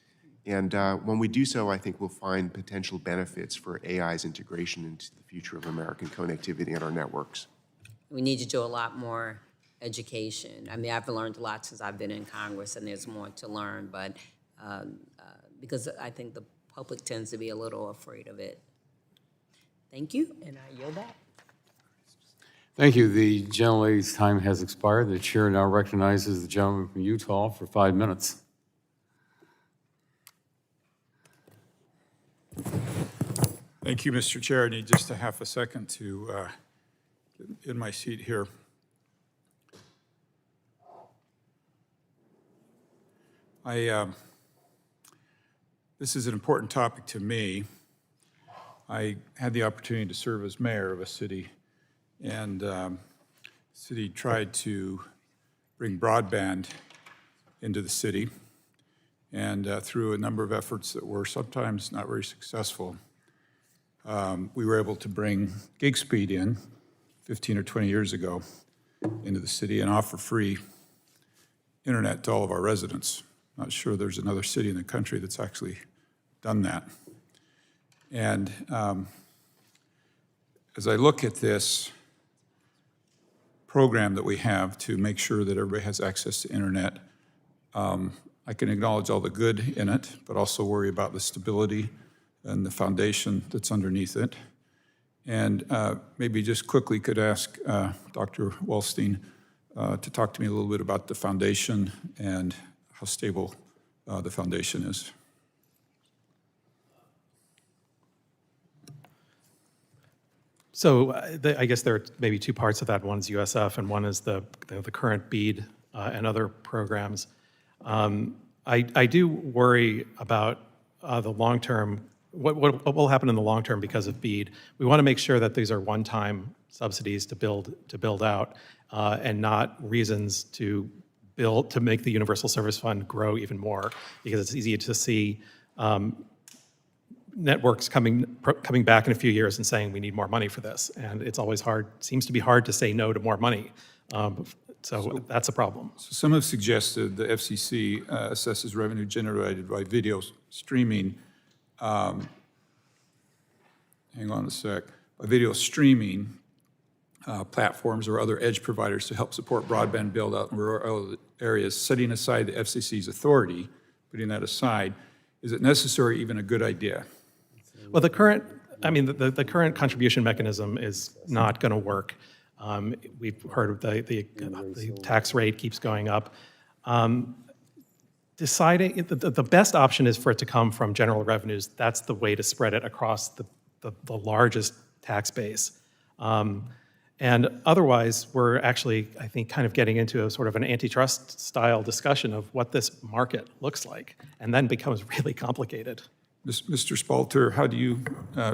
And when we do so, I think we'll find potential benefits for AI's integration into the future of American connectivity and our networks. We need to do a lot more education. I mean, I've learned a lot since I've been in Congress, and there's more to learn, but because I think the public tends to be a little afraid of it. Thank you, and I yield back. Thank you. The gentlelady's time has expired. The chair now recognizes the gentleman from Utah for 5 minutes. Thank you, Mr. Chair. I need just a half a second to get in my seat here. This is an important topic to me. I had the opportunity to serve as mayor of a city, and the city tried to bring broadband into the city, and through a number of efforts that were sometimes not very successful, we were able to bring gig speed in 15 or 20 years ago into the city and offer free internet to all of our residents. Not sure there's another city in the country that's actually done that. And as I look at this program that we have to make sure that everybody has access to internet, I can acknowledge all the good in it, but also worry about the stability and the foundation that's underneath it. And maybe just quickly could ask Dr. Wallstein to talk to me a little bit about the foundation and how stable the foundation is. So I guess there are maybe two parts of that. One is USF, and one is the current BEAD and other programs. I do worry about the long term. What will happen in the long term because of BEAD? We want to make sure that these are one-time subsidies to build out, and not reasons to make the Universal Service Fund grow even more, because it's easy to see networks coming back in a few years and saying we need more money for this, and it's always seems to be hard to say no to more money. So that's a problem. So some have suggested the FCC assesses revenue generated by video streaming. Hang on a sec. By video streaming platforms or other edge providers to help support broadband build-out in rural areas, setting aside the FCC's authority, putting that aside, is it necessary, even a good idea? Well, the current contribution mechanism is not going to work. We've heard the tax rate keeps going up. Deciding the best option is for it to come from general revenues. That's the way to spread it across the largest tax base. And otherwise, we're actually, I think, kind of getting into a sort of an antitrust style discussion of what this market looks like, and then becomes really complicated. Mr. Spalter, how do you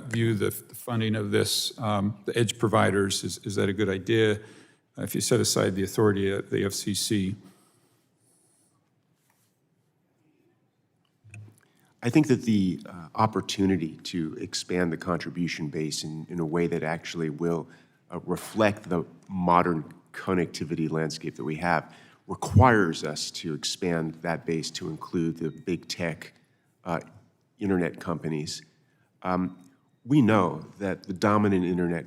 view the funding of this, the edge providers? Is that a good idea if you set aside the authority of the FCC? I think that the opportunity to expand the contribution base in a way that actually will reflect the modern connectivity landscape that we have requires us to expand that base to include the big tech internet companies. We know that the dominant internet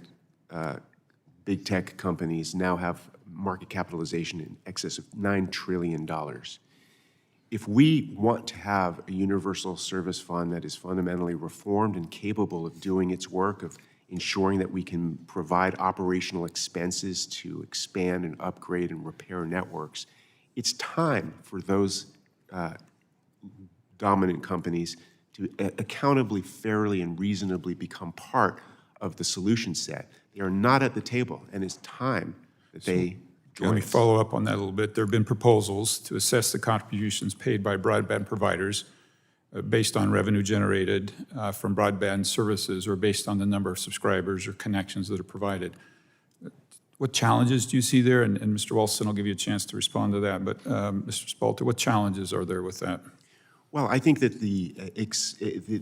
big tech companies now have market capitalization in excess of $9 trillion. If we want to have a universal service fund that is fundamentally reformed and capable of doing its work, of ensuring that we can provide operational expenses to expand and upgrade and repair networks, it's time for those dominant companies to accountably, fairly, and reasonably become part of the solution set. They are not at the table, and it's time that they Let me follow up on that a little bit. There have been proposals to assess the contributions paid by broadband providers based on revenue generated from broadband services or based on the number of subscribers or connections that are provided. What challenges do you see there? And Mr. Walston, I'll give you a chance to respond to that. But Mr. Spalter, what challenges are there with that? Well, I think that the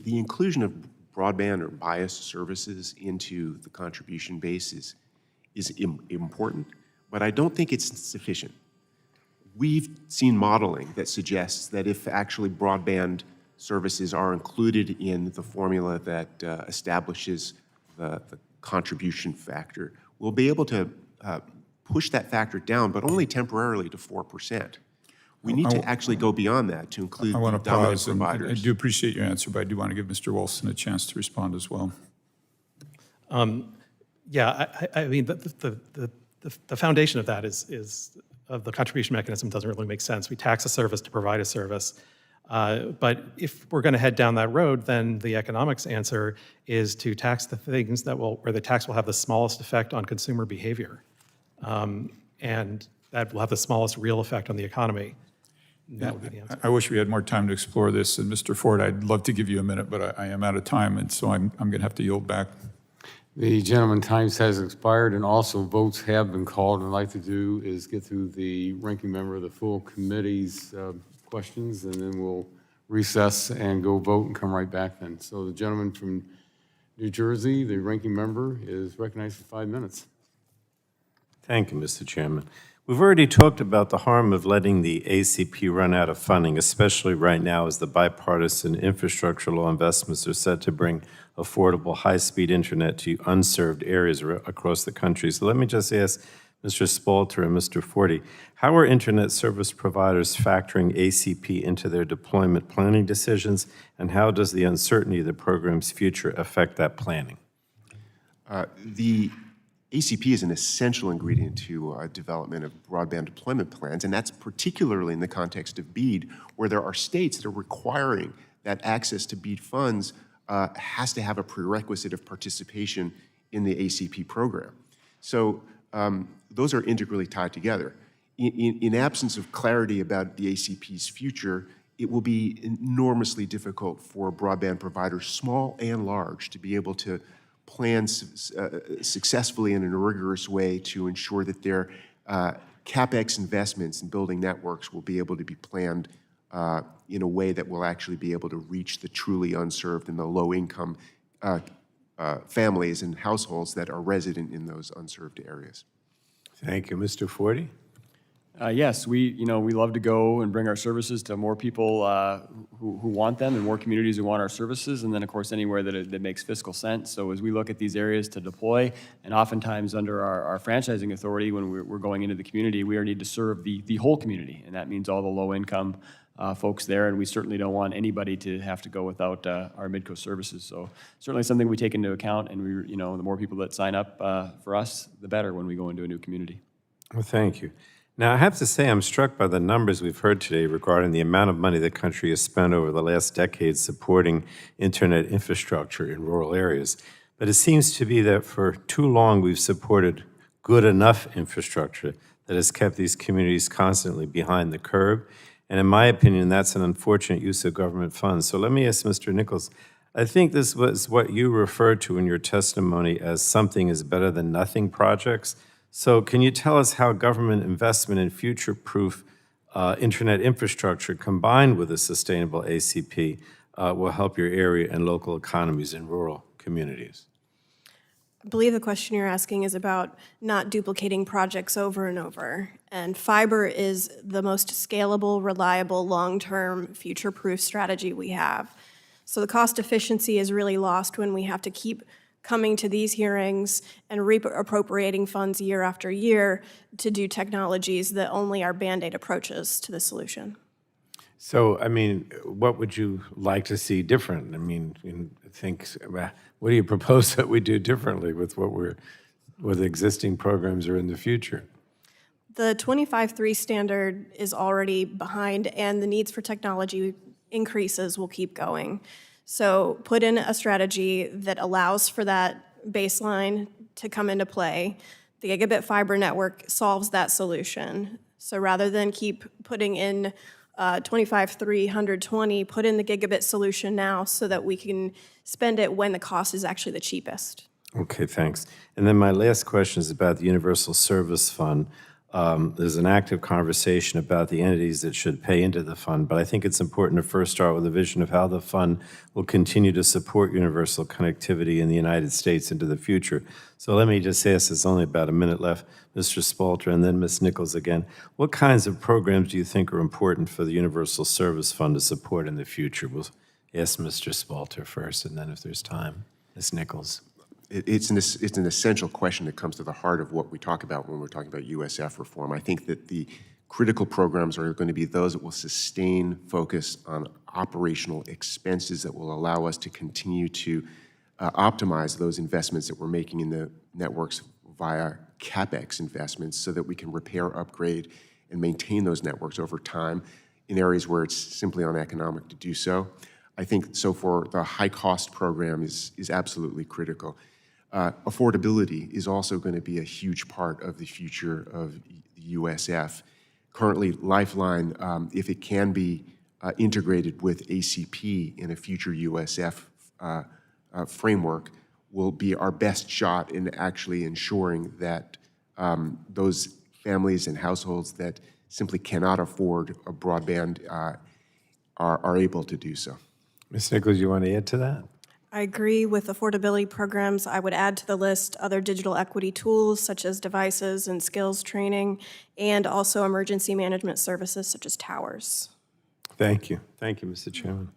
inclusion of broadband or biased services into the contribution base is important, but I don't think it's sufficient. We've seen modeling that suggests that if actually broadband services are included in the formula that establishes the contribution factor, we'll be able to push that factor down, but only temporarily to 4%. We need to actually go beyond that to include I want to the dominant pause, and I providers. do appreciate your answer, but I do want to give Mr. Walston a chance to respond as well. Yeah, I mean, the foundation of that is of the contribution mechanism doesn't really make sense. We tax a service to provide a service. But if we're going to head down that road, then the economics answer is to tax the things where the tax will have the smallest effect on consumer behavior. And that will have the smallest real effect on the economy. That would be the answer. I wish we had more time to explore this. And Mr. Ford, I'd love to give you a minute, but I am out of time, and so I'm going to have to yield back. The gentleman's time has expired, and also votes have been called. What I'd like to do is get through the ranking member of the full committee's questions, and then we'll recess and go vote and come right back then. So the gentleman from New Jersey, the ranking member, is recognized for 5 minutes. Thank you, Mr. Chairman. We've already talked about the harm of letting the ACP run out of funding, especially right now as the bipartisan infrastructure law investments are set to bring affordable high-speed internet to unserved areas across the country. So let me just ask Mr. Spalter and Mr. Forty, how are internet service providers factoring ACP into their deployment planning decisions, and how does the uncertainty of the program's future affect that planning? The ACP is an essential ingredient to development of broadband deployment plans, and that's particularly in the context of BEAD, where there are states that are requiring that access to BEAD funds has to have a prerequisite of participation in the ACP program. So those are integrally tied together. In absence of clarity about the ACP's future, it will be enormously difficult for broadband providers, small and large, to be able to plan successfully and in a rigorous way to ensure that their CapEx investments in building networks will be able to be planned in a way that will actually be able to reach the truly unserved and the low-income families and households that are resident in those unserved areas. Thank you. Mr. Forty? Yes, we love to go and bring our services to more people who want them and more communities who want our services, and then, of course, anywhere that makes fiscal sense. So as we look at these areas to deploy, and oftentimes under our franchising authority, when we're going into the community, we need to serve the whole community, and that means all the low-income folks there, and we certainly don't want anybody to have to go without our Midco services. So certainly something we take into account, and the more people that sign up for us, the better when we go into a new community. Well, thank you. Now, I have to say I'm struck by the numbers we've heard today regarding the amount of money the country has spent over the last decade supporting internet infrastructure in rural areas. But it seems to be that for too long we've supported good enough infrastructure that has kept these communities constantly behind the curve. And in my opinion, that's an unfortunate use of government funds. So let me ask Mr. Nichols, I think this was what you referred to in your testimony as something is better than nothing projects. So can you tell us how government investment in future-proof internet infrastructure combined with a sustainable ACP will help your area and local economies in rural communities? I believe the question you're asking is about not duplicating projects over and over. And fiber is the most scalable, reliable, long-term, future-proof strategy we have. So the cost efficiency is really lost when we have to keep coming to these hearings and re-appropriating funds year after year to do technologies that only are Band-Aid approaches to the solution. So, I mean, what would you like to see different? I mean, what do you propose that we do differently with with existing programs or in the future? The 25-3 standard is already behind, and the needs for technology increases will keep going. So put in a strategy that allows for that baseline to come into play. The gigabit fiber network solves that solution. So rather than keep putting in 25-3, 120, put in the gigabit solution now so that we can spend it when the cost is actually the cheapest. Okay, thanks. And then my last question is about the Universal Service Fund. There's an active conversation about the entities that should pay into the fund, but I think it's important to first start with a vision of how the fund will continue to support universal connectivity in the United States into the future. So let me just ask, there's only about a minute left, Mr. Spalter, and then Ms. Nichols again. What kinds of programs do you think are important for the Universal Service Fund to support in the future? We'll ask Mr. Spalter first, and then if there's time, Ms. Nichols. It's an essential question that comes to the heart of what we talk about when we're talking about USF reform. I think that the critical programs are going to be those that will sustain focus on operational expenses that will allow us to continue to optimize those investments that we're making in the networks via CapEx investments so that we can repair, upgrade, and maintain those networks over time in areas where it's simply uneconomic to do so. I think so for the high-cost program is absolutely critical. Affordability is also going to be a huge part of the future of the USF. Currently, Lifeline, if it can be integrated with ACP in a future USF framework, will be our best shot in actually ensuring that those families and households that simply cannot afford a broadband are able to do so. Ms. Nichols, you want to add to that? I agree with affordability programs. I would add to the list other digital equity tools such as devices and skills training, and also emergency management services such as towers. Thank you. Thank you, Mr. Chairman.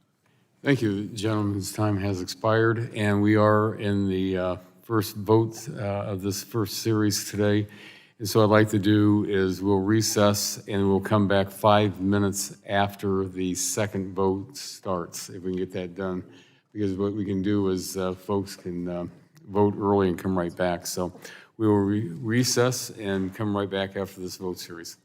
Thank you, gentlemen's time has expired, and we are in the first vote of this first series today. And so what I'd like to do is we'll recess and we'll come back 5 minutes after the second vote starts, if we can get that done. Because what we can do is folks can vote early and come right back. So we will recess and come right back after this vote series.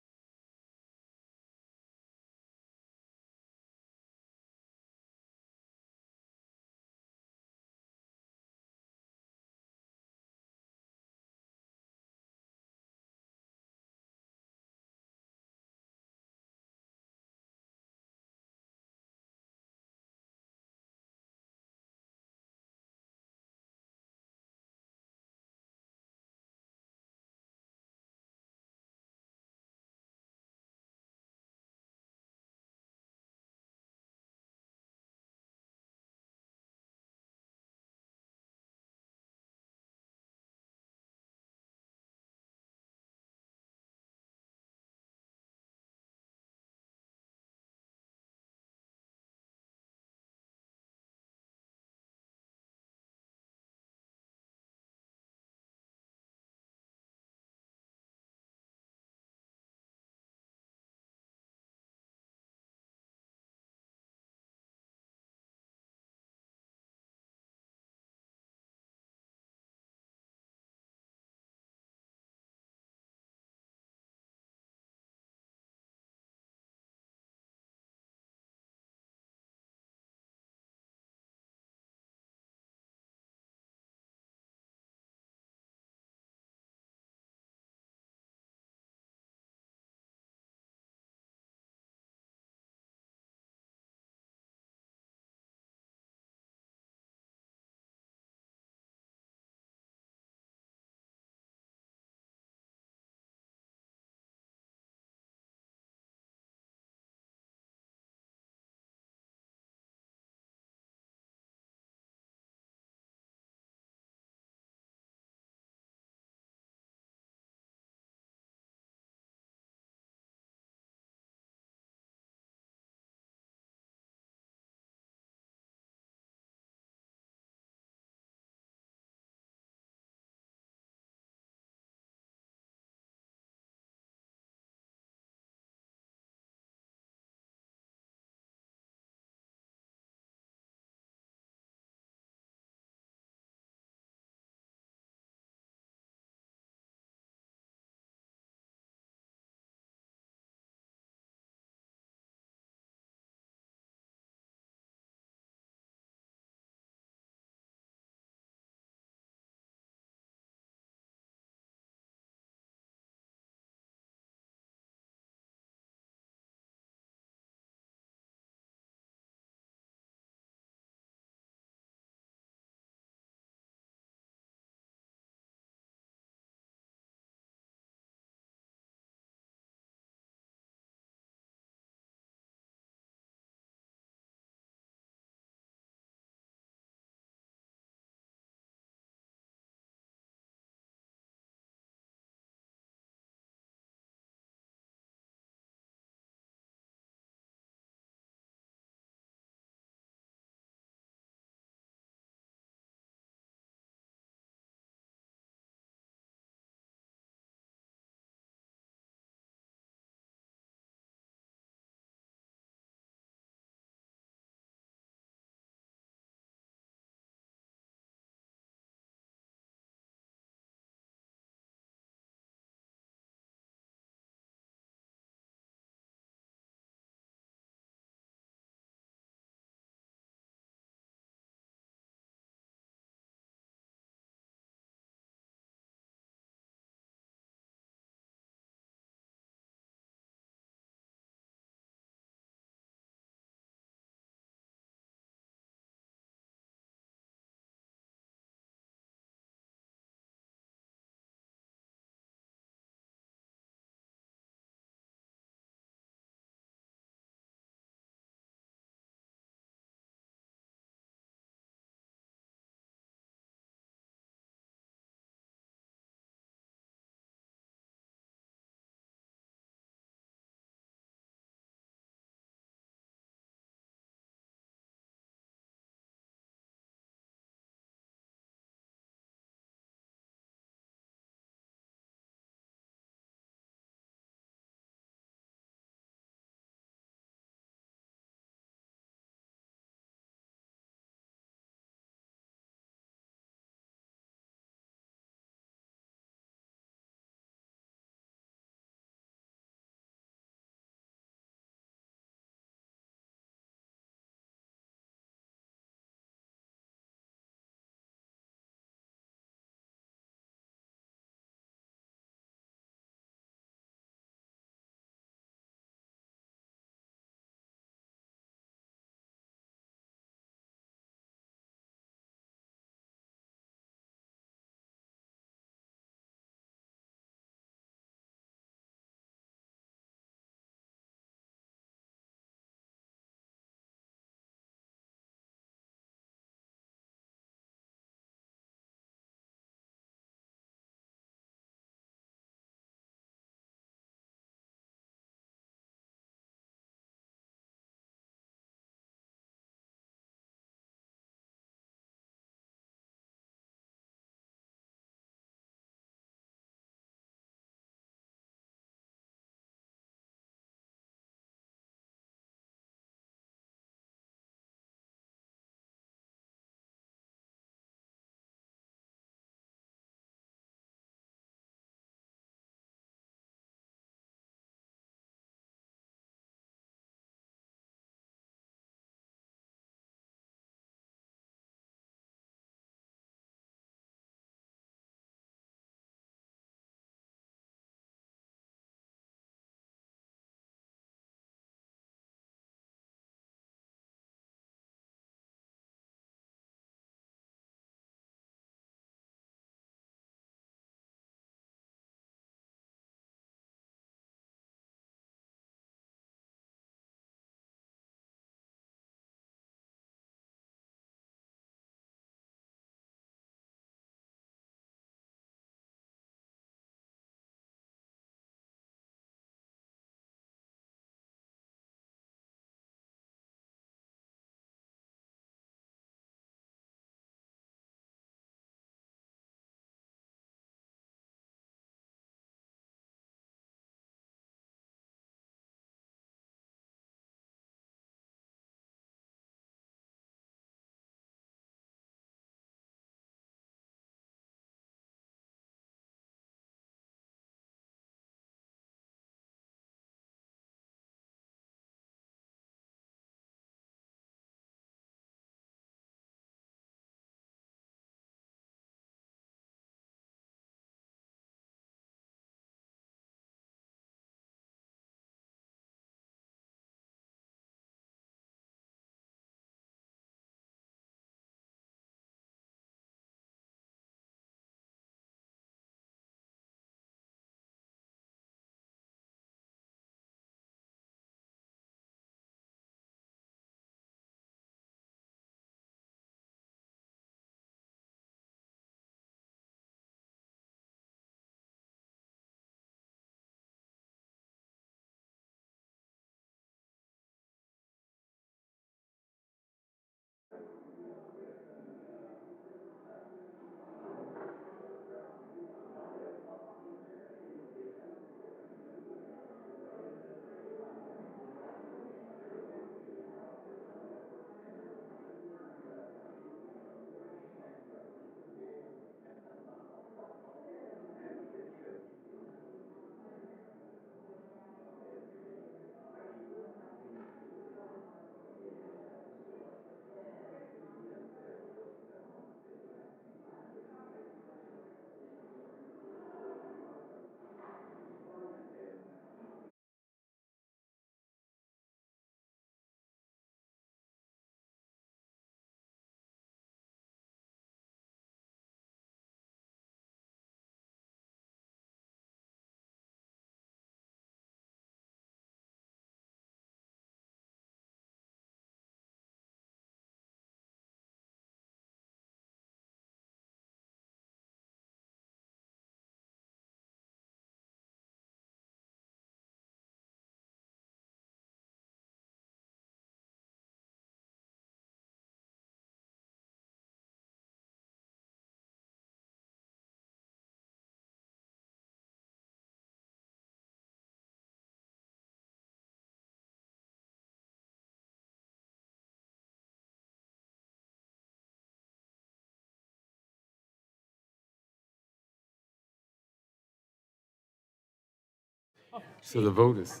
So the vote is.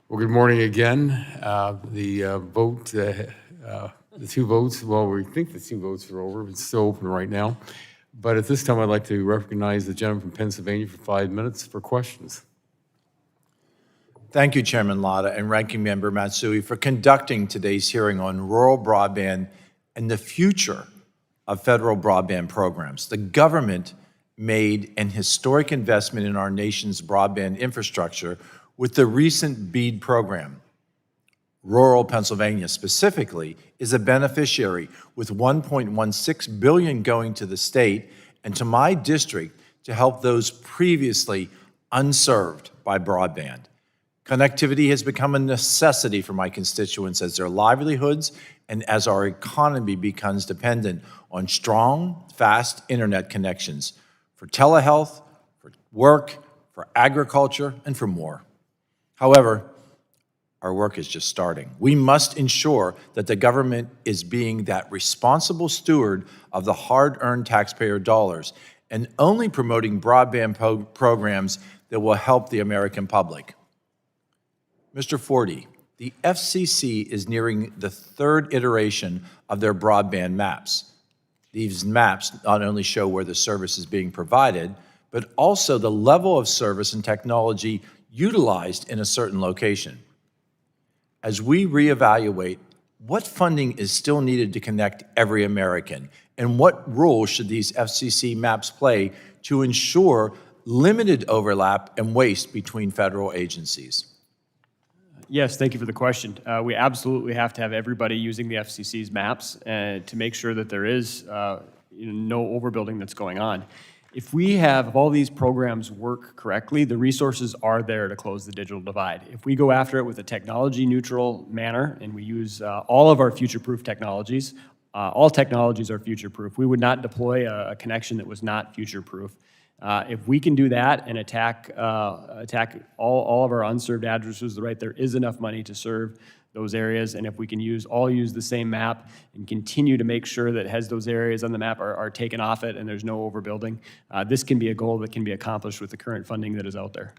Well, good morning again. The two votes, well, we think the two votes are over, but it's still open right now. But at this time, I'd like to recognize the gentleman from Pennsylvania for 5 minutes for questions. Thank you, Chairman Latta and Ranking Member Matsui, for conducting today's hearing on rural broadband and the future of federal broadband programs. The government made an historic investment in our nation's broadband infrastructure with the recent BEAD program. Rural Pennsylvania specifically is a beneficiary with $1.16 billion going to the state and to my district to help those previously unserved by broadband. Connectivity has become a necessity for my constituents as their livelihoods and as our economy becomes dependent on strong, fast internet connections for telehealth, for work, for agriculture, and for more. However, our work is just starting. We must ensure that the government is being that responsible steward of the hard-earned taxpayer dollars and only promoting broadband programs that will help the American public. Mr. Forty, the FCC is nearing the third iteration of their broadband maps. These maps not only show where the service is being provided, but also the level of service and technology utilized in a certain location. As we reevaluate, what funding is still needed to connect every American, and what role should these FCC maps play to ensure limited overlap and waste between federal agencies? Yes, thank you for the question. We absolutely have to have everybody using the FCC's maps to make sure that there is no overbuilding that's going on. If we have all these programs work correctly, the resources are there to close the digital divide. If we go after it with a technology-neutral manner and we use all of our future-proof technologies, all technologies are future-proof. We would not deploy a connection that was not future-proof. If we can do that and attack all of our unserved addresses, there is enough money to serve those areas, and if we can use the same map and continue to make sure that as those areas on the map are taken off it and there's no overbuilding, this can be a goal that can be accomplished with the current funding that is out there.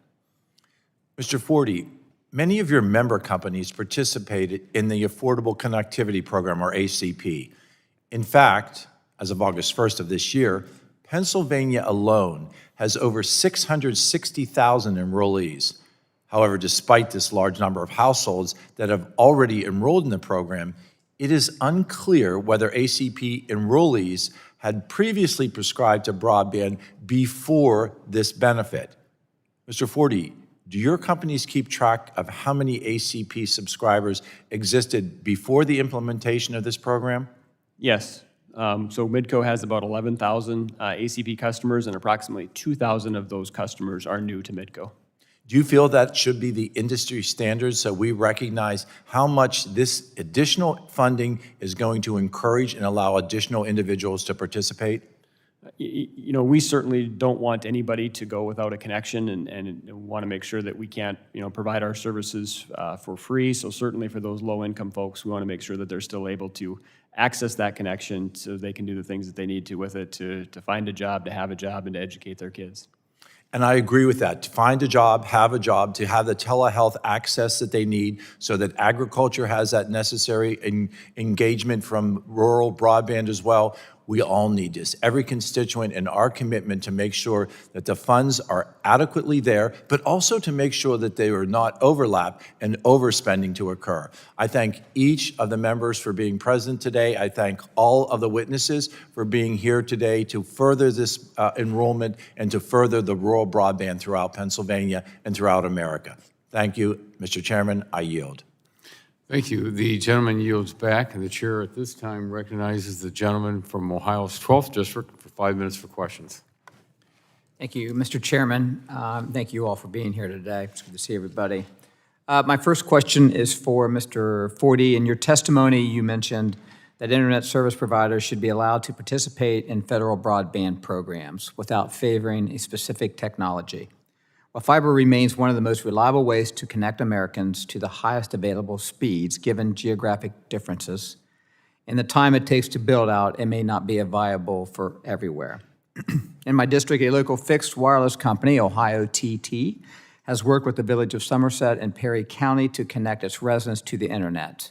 Mr. Forty, many of your member companies participated in the Affordable Connectivity Program, or ACP. In fact, as of August 1st of this year, Pennsylvania alone has over 660,000 enrollees. However, despite this large number of households that have already enrolled in the program, it is unclear whether ACP enrollees had previously prescribed to broadband before this benefit. Mr. Forty, do your companies keep track of how many ACP subscribers existed before the implementation of this program? Yes. So Midco has about 11,000 ACP customers, and approximately 2,000 of those customers are new to Midco. Do you feel that should be the industry standard so we recognize how much this additional funding is going to encourage and allow additional individuals to participate? We certainly don't want anybody to go without a connection and want to make sure that we can't, provide our services for free. So certainly for those low-income folks, we want to make sure that they're still able to access that connection so they can do the things that they need to with it to find a job, to have a job, and to educate their kids. And I agree with that. To find a job, to have the telehealth access that they need so that agriculture has that necessary engagement from rural broadband as well. We all need this. Every constituent and our commitment to make sure that the funds are adequately there, but also to make sure that they are not overlap and overspending to occur. I thank each of the members for being present today. I thank all of the witnesses for being here today to further this enrollment and to further the rural broadband throughout Pennsylvania and throughout America. Thank you, Mr. Chairman. I yield. Thank you. The gentleman yields back, and the chair at this time recognizes the gentleman from Ohio's 12th District for 5 minutes for questions. Thank you, Mr. Chairman. Thank you all for being here today. It's good to see everybody. My first question is for Mr. Forty. In your testimony, you mentioned that internet service providers should be allowed to participate in federal broadband programs without favoring a specific technology. While fiber remains one of the most reliable ways to connect Americans to the highest available speeds, given geographic differences, and the time it takes to build out, it may not be viable for everywhere. In my district, a local fixed wireless company, Ohio TT, has worked with the village of Somerset and Perry County to connect its residents to the internet.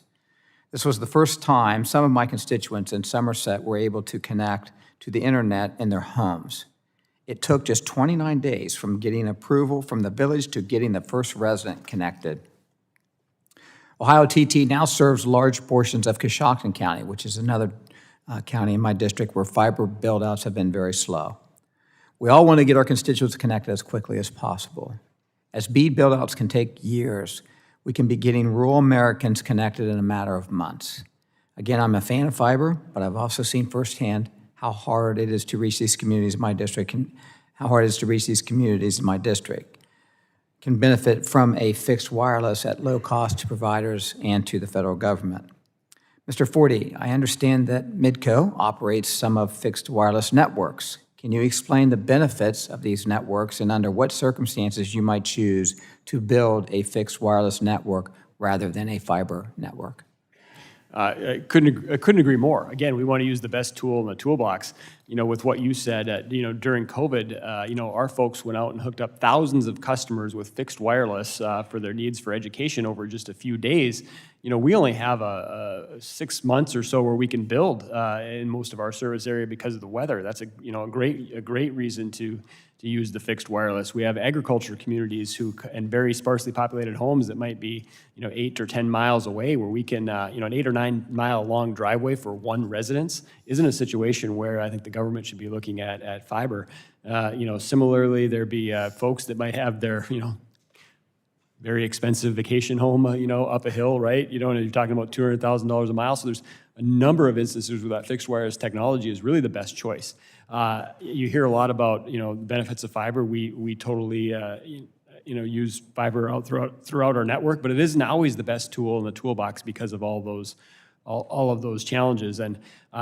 This was the first time some of my constituents in Somerset were able to connect to the internet in their homes. It took just 29 days from getting approval from the village to getting the first resident connected. Ohio TT now serves large portions of Coshocton County, which is another county in my district where fiber build-outs have been very slow. We all want to get our constituents connected as quickly as possible. As BEAD build-outs can take years, we can be getting rural Americans connected in a matter of months. Again, I'm a fan of fiber, but I've also seen firsthand how hard it is to reach these communities in my district, and how hard it is to reach these communities in my district. Can benefit from a fixed wireless at low cost to providers and to the federal government. Mr. Forty, I understand that Midco operates some of fixed wireless networks. Can you explain the benefits of these networks and under what circumstances you might choose to build a fixed wireless network rather than a fiber network? I couldn't agree more. Again, we want to use the best tool in the toolbox. You know, with what you said, you know, during COVID, you know, our folks went out and hooked up thousands of customers with fixed wireless for their needs for education over just a few days. You know, we only have 6 months or so where we can build in most of our service area because of the weather. That's a great reason to use the fixed wireless. We have agriculture communities and very sparsely populated homes that might be, you know, 8 or 10 miles away, where we can, you know, an 8 or 9 mile long driveway for one residence isn't a situation where I think the government should be looking at fiber. You know, similarly, there'd be folks that might have their, you know, very expensive vacation home, you know, up a hill, right? You know, and you're talking about $200,000 a mile. So there's a number of instances where that fixed wireless technology is really the best choice. You hear a lot about, you know, the benefits of fiber. We totally, you know, use fiber out throughout our network, but it isn't always the best tool in the toolbox because of all of those challenges. And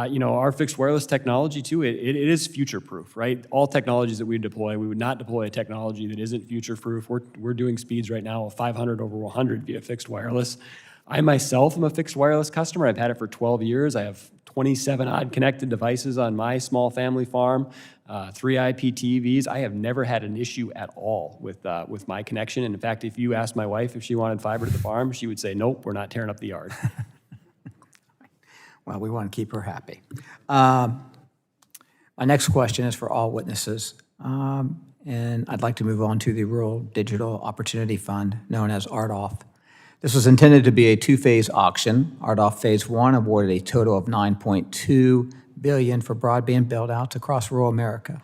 you know, our fixed wireless technology too, it is future-proof, right? All technologies that we deploy, we would not deploy a technology that isn't future-proof. We're doing speeds right now of 500 over 100 via fixed wireless. I myself am a fixed wireless customer. I've had it for 12 years. I have 27 odd connected devices on my small family farm, 3 IPTVs. I have never had an issue at all with my connection. And in fact, if you asked my wife if she wanted fiber to the farm, she would say, nope, we're not tearing up the yard. Well, we want to keep her happy. My next question is for all witnesses, and I'd like to move on to the Rural Digital Opportunity Fund, known as RDOF. This was intended to be a two-phase auction. RDOF Phase 1 awarded a total of $9.2 billion for broadband build-outs across rural America.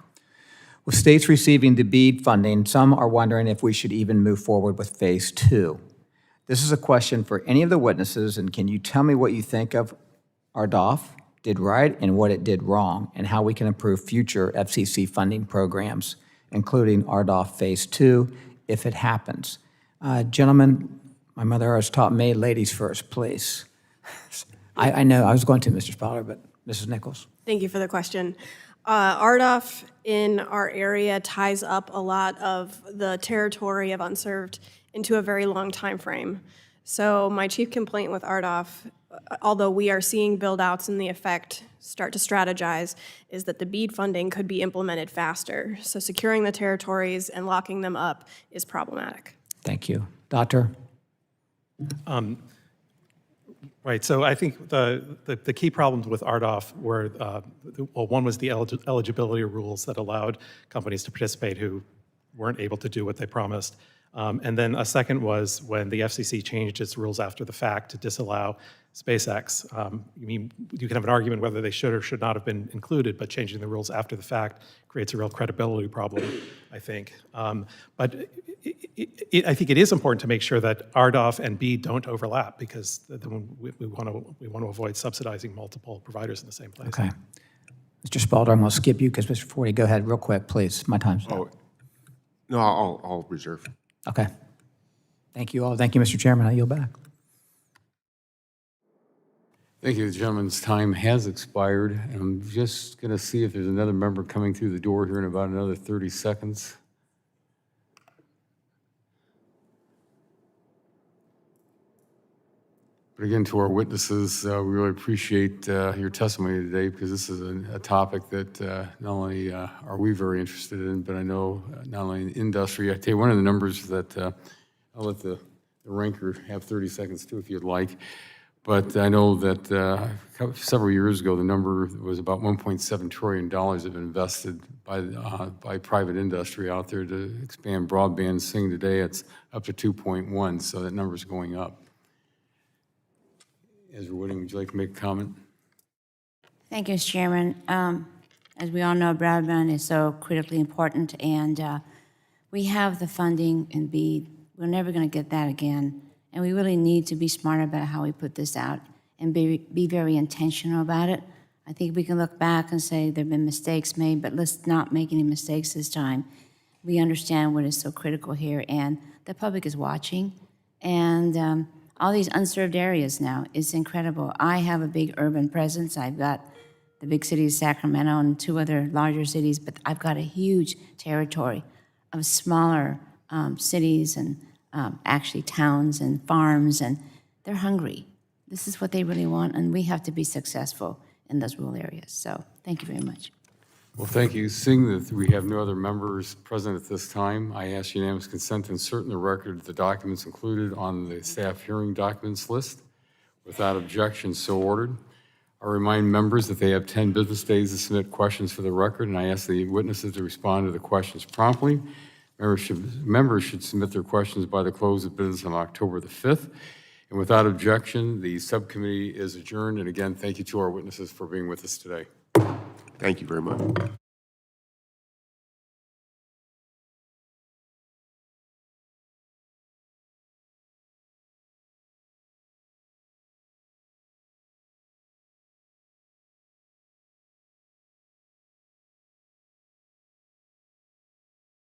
With states receiving the BEAD funding, some are wondering if we should even move forward with Phase 2. This is a question for any of the witnesses, and can you tell me what you think of RDOF did right and what it did wrong, and how we can improve future FCC funding programs, including RDOF Phase 2, if it happens? Gentlemen, my mother always taught me, ladies first, please. I know, I was going to, Mr. Spaulding, but Mrs. Nichols. Thank you for the question. RDOF in our area ties up a lot of the territory of unserved into a very long time frame. So my chief complaint with RDOF, although we are seeing build-outs in the effect start to strategize, is that the BEAD funding could be implemented faster. So securing the territories and locking them up is problematic. Thank you. Doctor? Right, so I think the key problems with RDOF were, well, one was the eligibility rules that allowed companies to participate who weren't able to do what they promised. And then a second was when the FCC changed its rules after the fact to disallow SpaceX. You mean, you can have an argument whether they should or should not have been included, but changing the rules after the fact creates a real credibility problem, I think. But I think it is important to make sure that RDOF and BEAD don't overlap, because we want to avoid subsidizing multiple providers in the same place. Okay. Mr. Spaulding, I'm going to skip you because Mr. Forty, go ahead real quick, please. My time's up. Oh, no, I'll reserve. Okay. Thank you all. Thank you, Mr. Chairman. I yield back. Thank you. The gentleman's time has expired. I'm just going to see if there's another member coming through the door here in about another 30 seconds. But again, to our witnesses, we really appreciate your testimony today, because this is a topic that not only are we very interested in, but I know not only in the industry. I tell you, one of the numbers that I'll let the ranker have 30 seconds too, if you'd like. But I know that several years ago, the number was about $1.7 trillion have been invested by private industry out there to expand broadband. Seeing today, it's up to 2.1, so that number's going up. Ezra Wooding, would you like to make a comment? Thank you, Mr. Chairman. As we all know, broadband is so critically important, and we have the funding, and we're never going to get that again. And we really need to be smart about how we put this out and be very intentional about it. I think we can look back and say there have been mistakes made, but let's not make any mistakes this time. We understand what is so critical here, and the public is watching. And all these unserved areas now, it's incredible. I have a big urban presence. I've got the big city of Sacramento and 2 other larger cities, but I've got a huge territory of smaller cities and actually towns and farms, and they're hungry. This is what they really want, and we have to be successful in those rural areas. So thank you very much. Well, thank you. Seeing that we have no other members present at this time, I ask unanimous consent to insert in the record the documents included on the staff hearing documents list. Without objection, so ordered. I remind members that they have 10 business days to submit questions for the record, and I ask the witnesses to respond to the questions promptly. Members should submit their questions by the close of business on October the 5th. And without objection, the subcommittee is adjourned. And again, thank you to our witnesses for being with us today. Thank you very much.